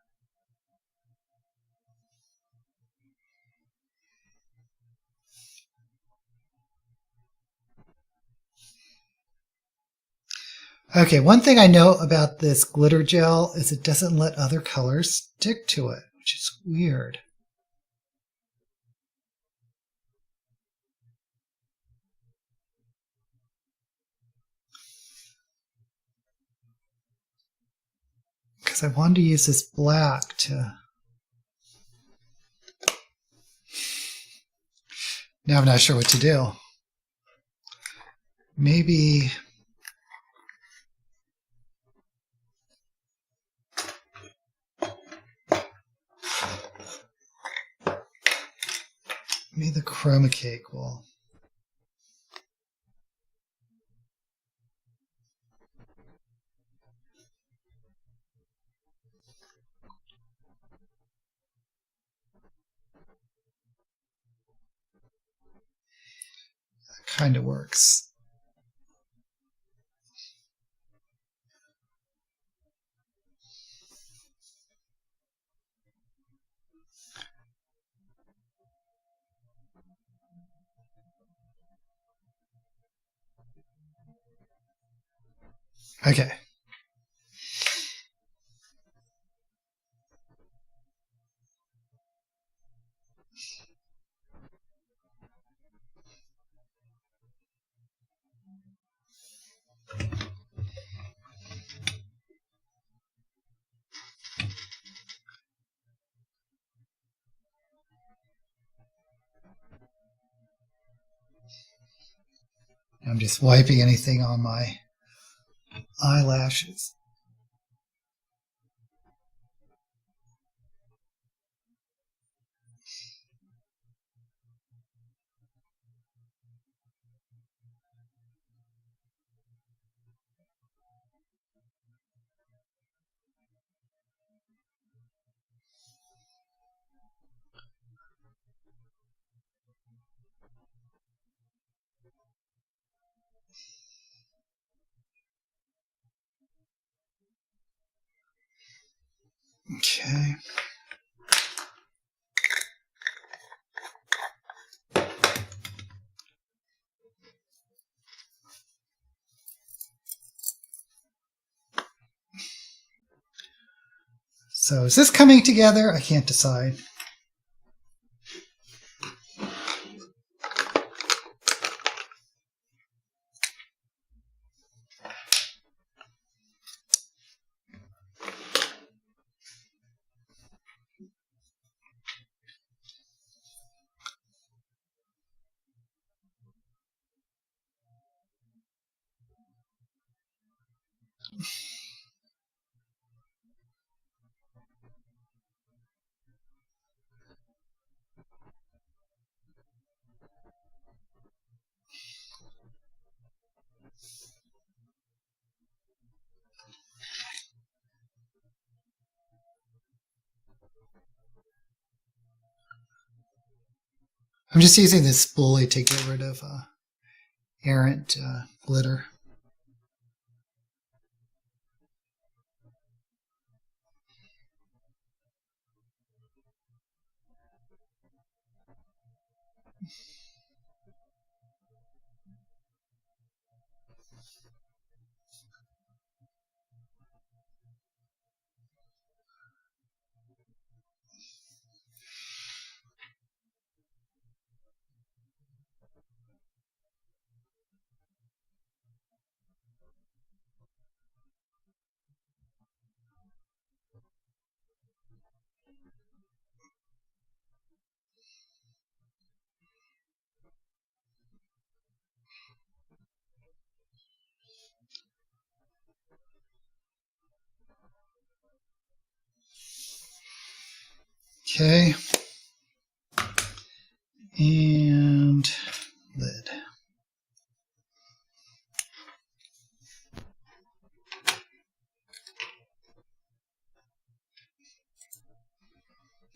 Okay, one thing I know about this glitter gel is it doesn't let other colors stick to it, which is weird. Because I wanted to use this black to... Now I'm not sure what to do. Maybe the chroma cake will... That kind of works. Okay. I'm just wiping anything on my eyelashes. Okay. So is this coming together? I can't decide. I'm just using this spoolie to get rid of errant glitter. Okay. And lid.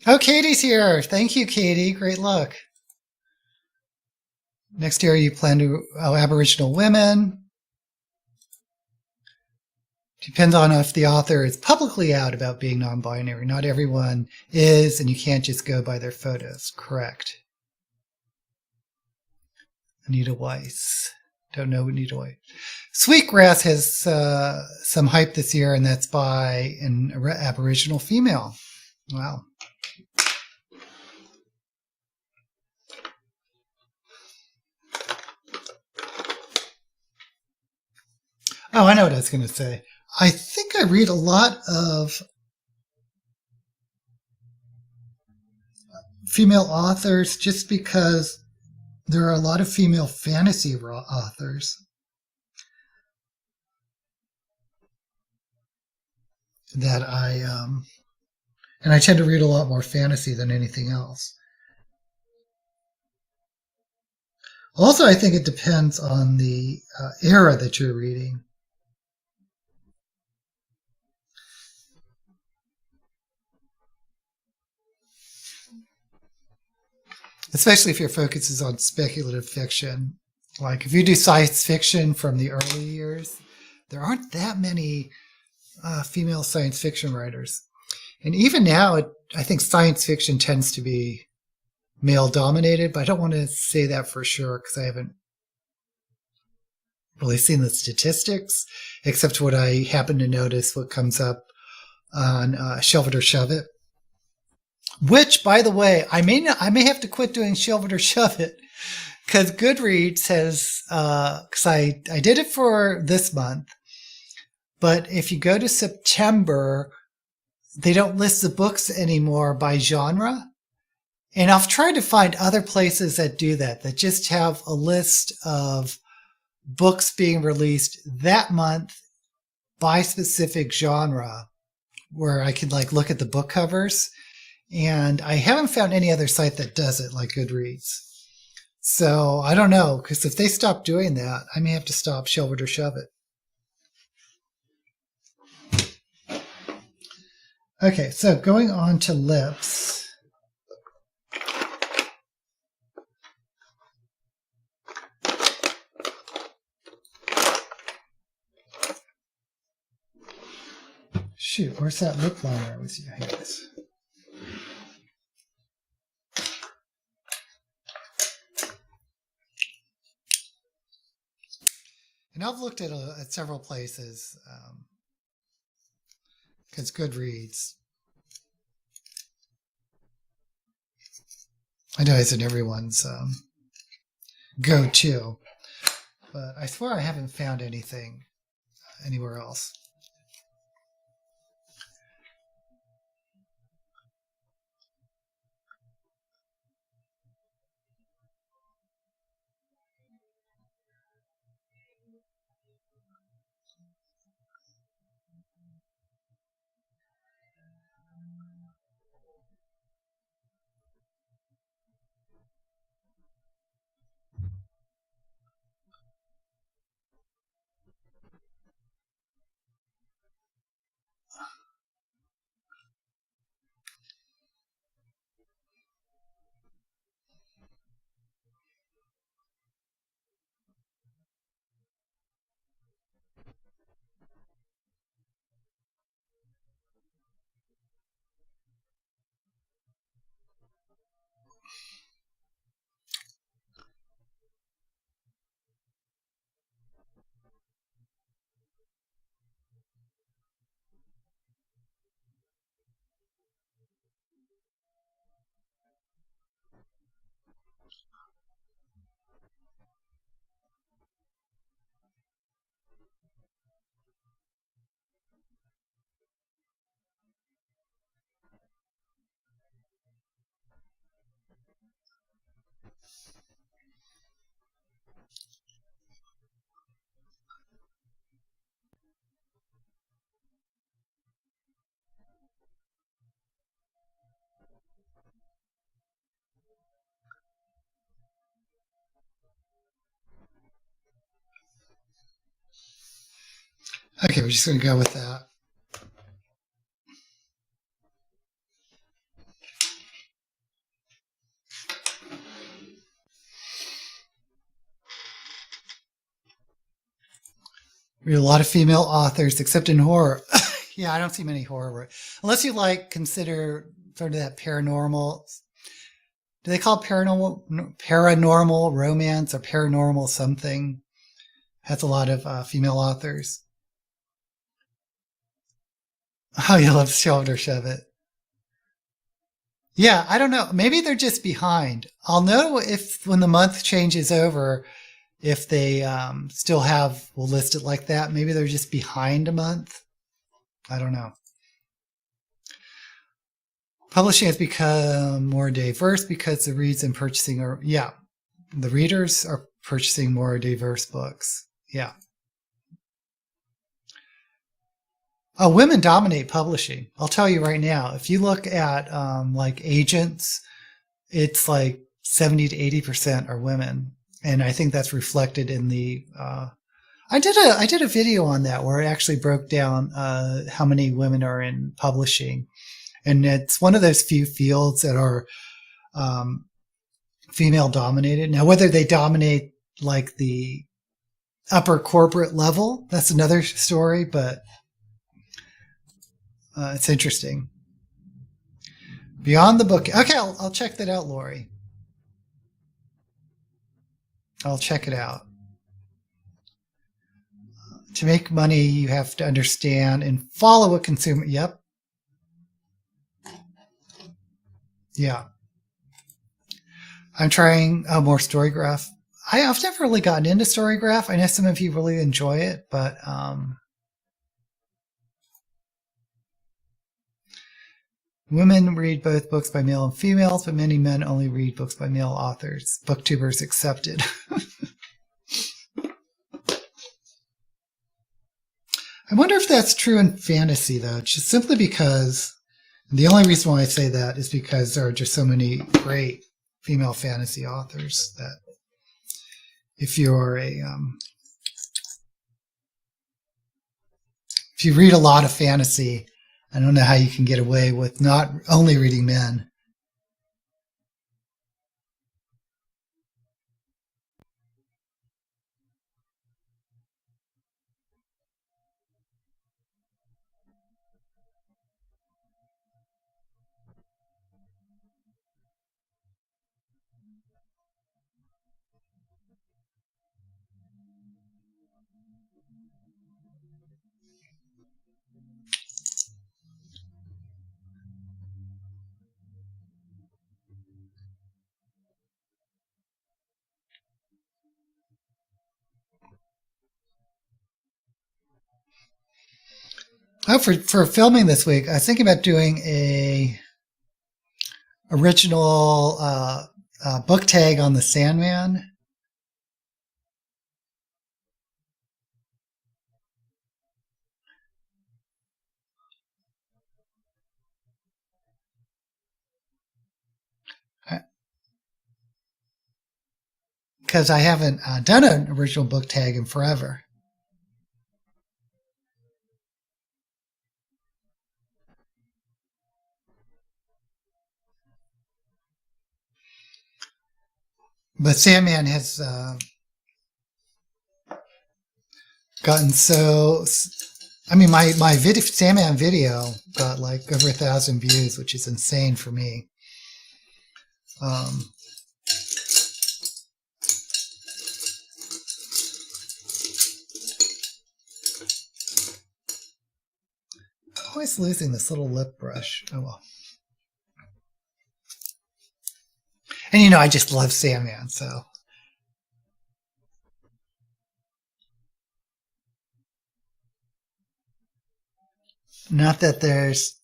Oh, Katie's here. Thank you, Katie. Great luck. Next year, you plan to Aboriginal women. Depends on if the author is publicly out about being non-binary. Not everyone is, and you can't just go by their photos. Correct. Anita Weiss. Don't know Anita Weiss. Sweetgrass has some hype this year, and that's by an Aboriginal female. Wow. Oh, I know what I was going to say. I think I read a lot of female authors just because there are a lot of female fantasy authors that and I tend to read a lot more fantasy than anything else. Also, I think it depends on the era that you're reading. Especially if your focus is on speculative fiction. Like if you do science fiction from the early years, there aren't that many female science fiction writers. And even now, I think science fiction tends to be male dominated, but I don't want to say that for sure because I haven't really seen the statistics, except what I happen to notice what comes up on Shelve It or Shove It. Which, by the way, I may have to quit doing Shelve It or Shove It, because Goodreads has, because I did it for this month, but if you go to September, they don't list the books anymore by genre. And I've tried to find other places that do that just have a list of books being released that month by specific genre, where I can like look at the book covers. And I haven't found any other site that does it like Goodreads. So I don't know, because if they stop doing that, I may have to stop Shelve It or Shove It. Okay, so going on to lips. Shoot, where's that lip liner I was using? Here it is. And I've looked at several places, because Goodreads, I know isn't everyone's go-to, but I swear I haven't found anything anywhere else. Okay, we're just going to go with that. We have a lot of female authors, except in horror. Yeah, I don't see many horror. Unless you consider sort of that paranormal. Do they call it paranormal romance or paranormal something? Has a lot of female authors. Oh, you love Shelve It or Shove It. Yeah, I don't know. Maybe they're just behind. I'll know if when the month changes over, if they still will list it like that. Maybe they're just behind a month. I don't know. Publishing has become more diverse because the reads and purchasing the readers are purchasing more diverse books. Yeah. Oh, women dominate publishing. I'll tell you right now, if you look at agents, it's like 70 to 80% are women. And I think that's reflected in the, I did a video on that where I actually broke down how many women are in publishing. And it's one of those few fields that are female dominated. Now, whether they dominate like the upper corporate level, that's another story, but it's interesting. Beyond the Book. Okay, I'll check that out, Lori. I'll check it out. To make money, you have to understand and follow what consumer. Yep. Yeah. I'm trying more Storygraph. I've never really gotten into Storygraph. I know some of you really enjoy it, but women read both books by male and females, but many men only read books by male authors. Booktubers accepted. I wonder if that's true in fantasy, though, just simply because the only reason why I say that is because there are just so many great female fantasy authors that if you're if you read a lot of fantasy, I don't know how you can get away with not only reading men. Oh, for filming this week, I was thinking about doing a original book tag on the Sandman. Because I haven't done an original book tag in forever. But Sandman has gotten so. I mean, my Sandman video got like over 1,000 views, which is insane for me. Always losing this little lip brush. Oh well. And you know, I just love Sandman, so. Not that there's.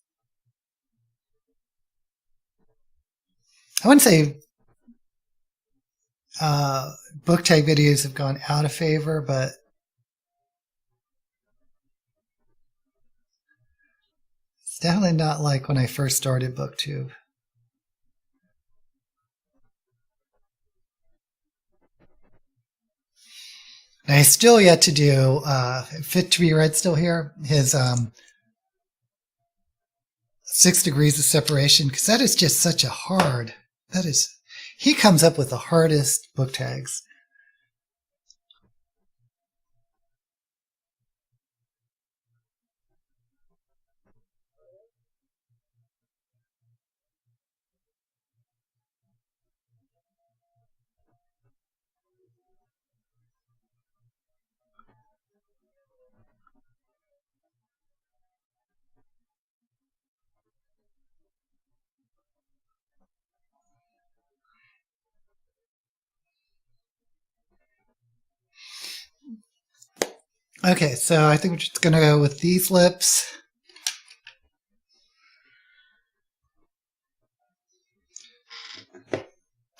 I wouldn't say book tag videos have gone out of favor, but it's definitely not like when I first started Booktube. And I still yet to do Fit to Be Read still here, his 6 Degrees of Separation, because that is just such a hard, he comes up with the hardest book tags. Okay, so I think we're just going to go with these lips.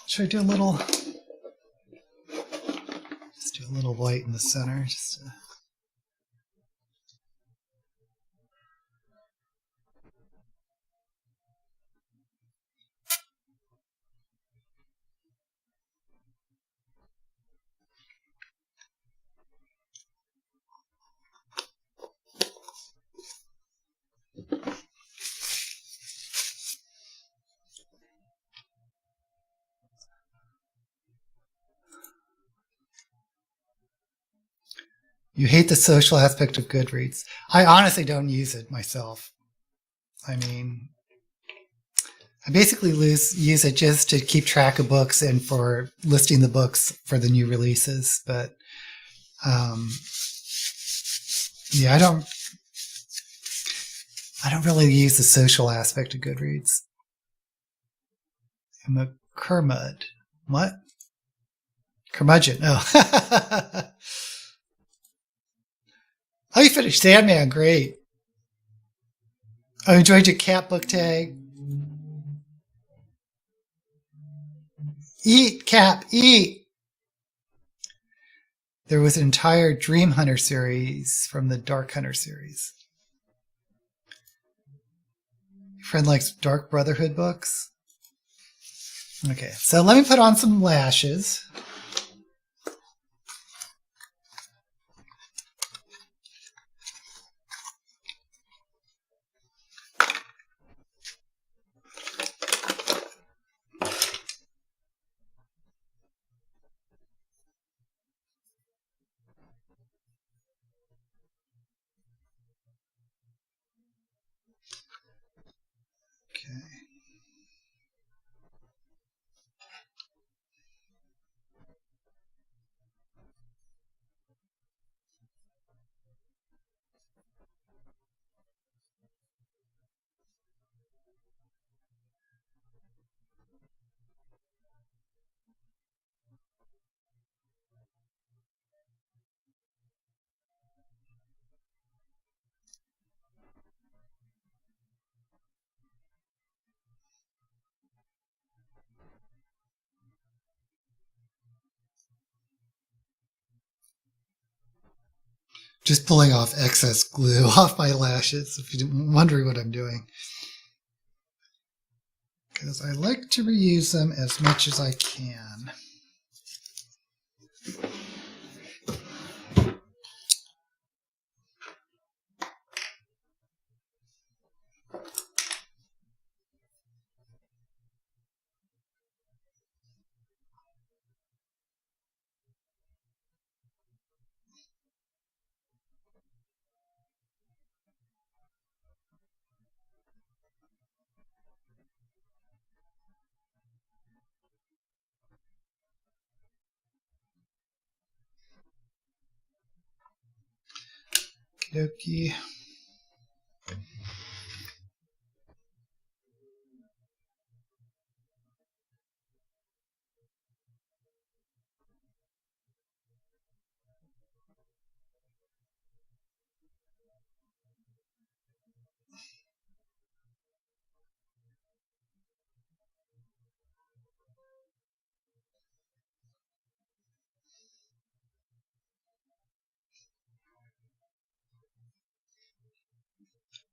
Should I do a little... Just do a little white in the center. Just to... You hate the social aspect of Goodreads. I honestly don't use it myself. I mean, I basically use it just to keep track of books and for listing the books for the new releases. But Yeah, I don't really use the social aspect of Goodreads. I'm a Kermud. What? Curmudgeon. Oh. Oh, you finished Sandman. Great. I enjoyed your cat book tag. Eat, Cap, eat. There was an entire Dream Hunter series from the Dark Hunter series. Your friend likes Dark Brotherhood books. Okay, so let me put on some lashes. Okay. Just pulling off excess glue off my lashes, if you're wondering what I'm doing. Because I like to reuse them as much as I can. Okie dokie.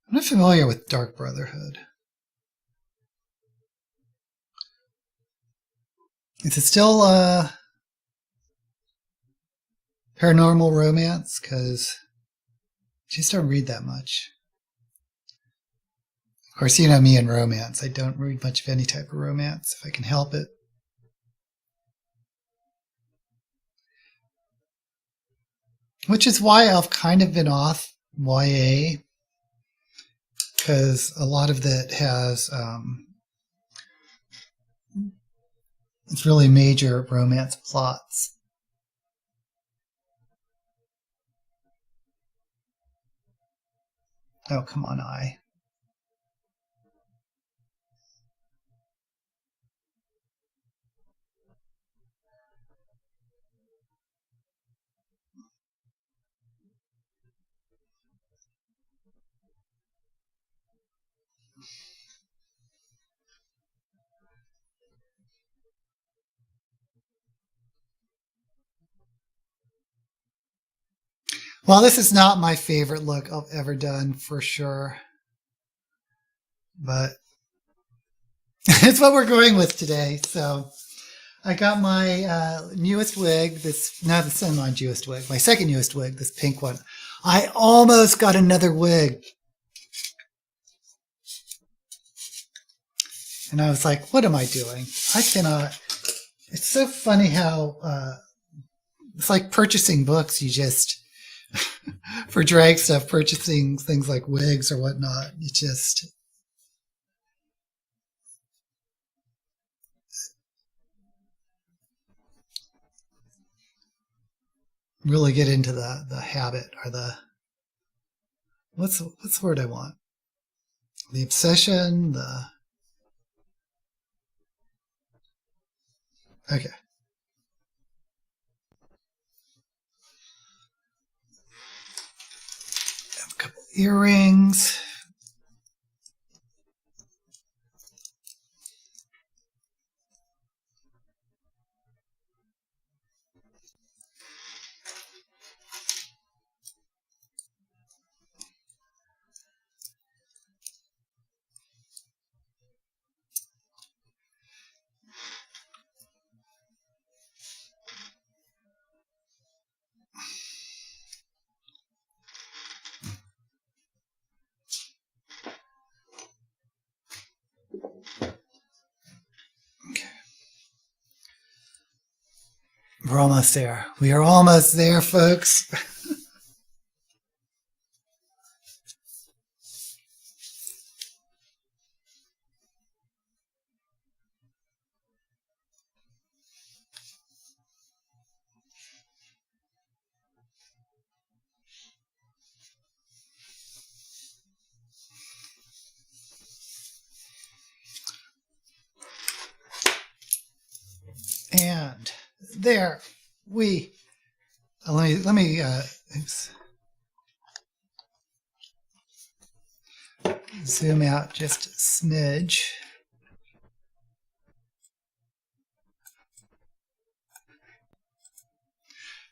I'm not familiar with Dark Brotherhood. Is it still paranormal romance? Because I just don't read that much. Of course, you know me and romance. I don't read much of any type of romance if I can help it. Which is why I've kind of been off YA, because a lot of that has it's really major romance plots. Oh, come on, I. Well, this is not my favorite look I've ever done for sure, but it's what we're going with today. So I got my newest wig. This isn't my newest wig. My second newest wig, this pink one. I almost got another wig, and I was like, "What am I doing? I cannot." It's so funny how it's like purchasing books. You just for drag stuff, purchasing things like wigs or whatnot. You just really get into the habit or the what's the word I want? The obsession, okay. Have a couple earrings. We're almost there. We are almost there, folks. And there we, let me oops, zoom out just a smidge.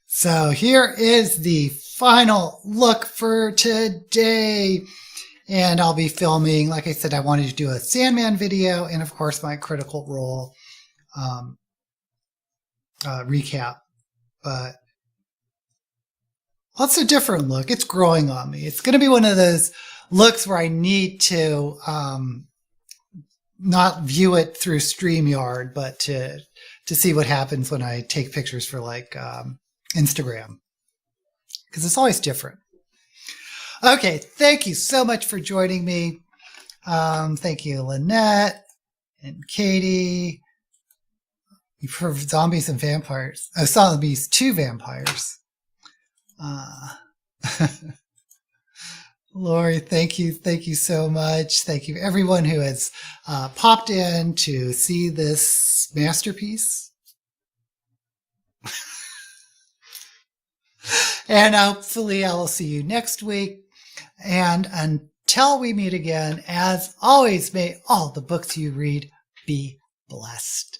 So here is the final look for today. And I'll be filming, like I said, I wanted to do a Sandman video and, of course, my Critical Role recap. But that's a different look. It's growing on me. It's going to be one of those looks where I need to not view it through StreamYard, but to see what happens when I take pictures for like Instagram, because it's always different. Okay, thank you so much for joining me. Thank you, Lynette and Katie. You prefer zombies and vampires. Oh, zombies to vampires. Lori, thank you. Thank you so much. Thank you, everyone who has popped in to see this masterpiece. And hopefully I will see you next week. And until we meet again, as always, may all the books you read be blessed.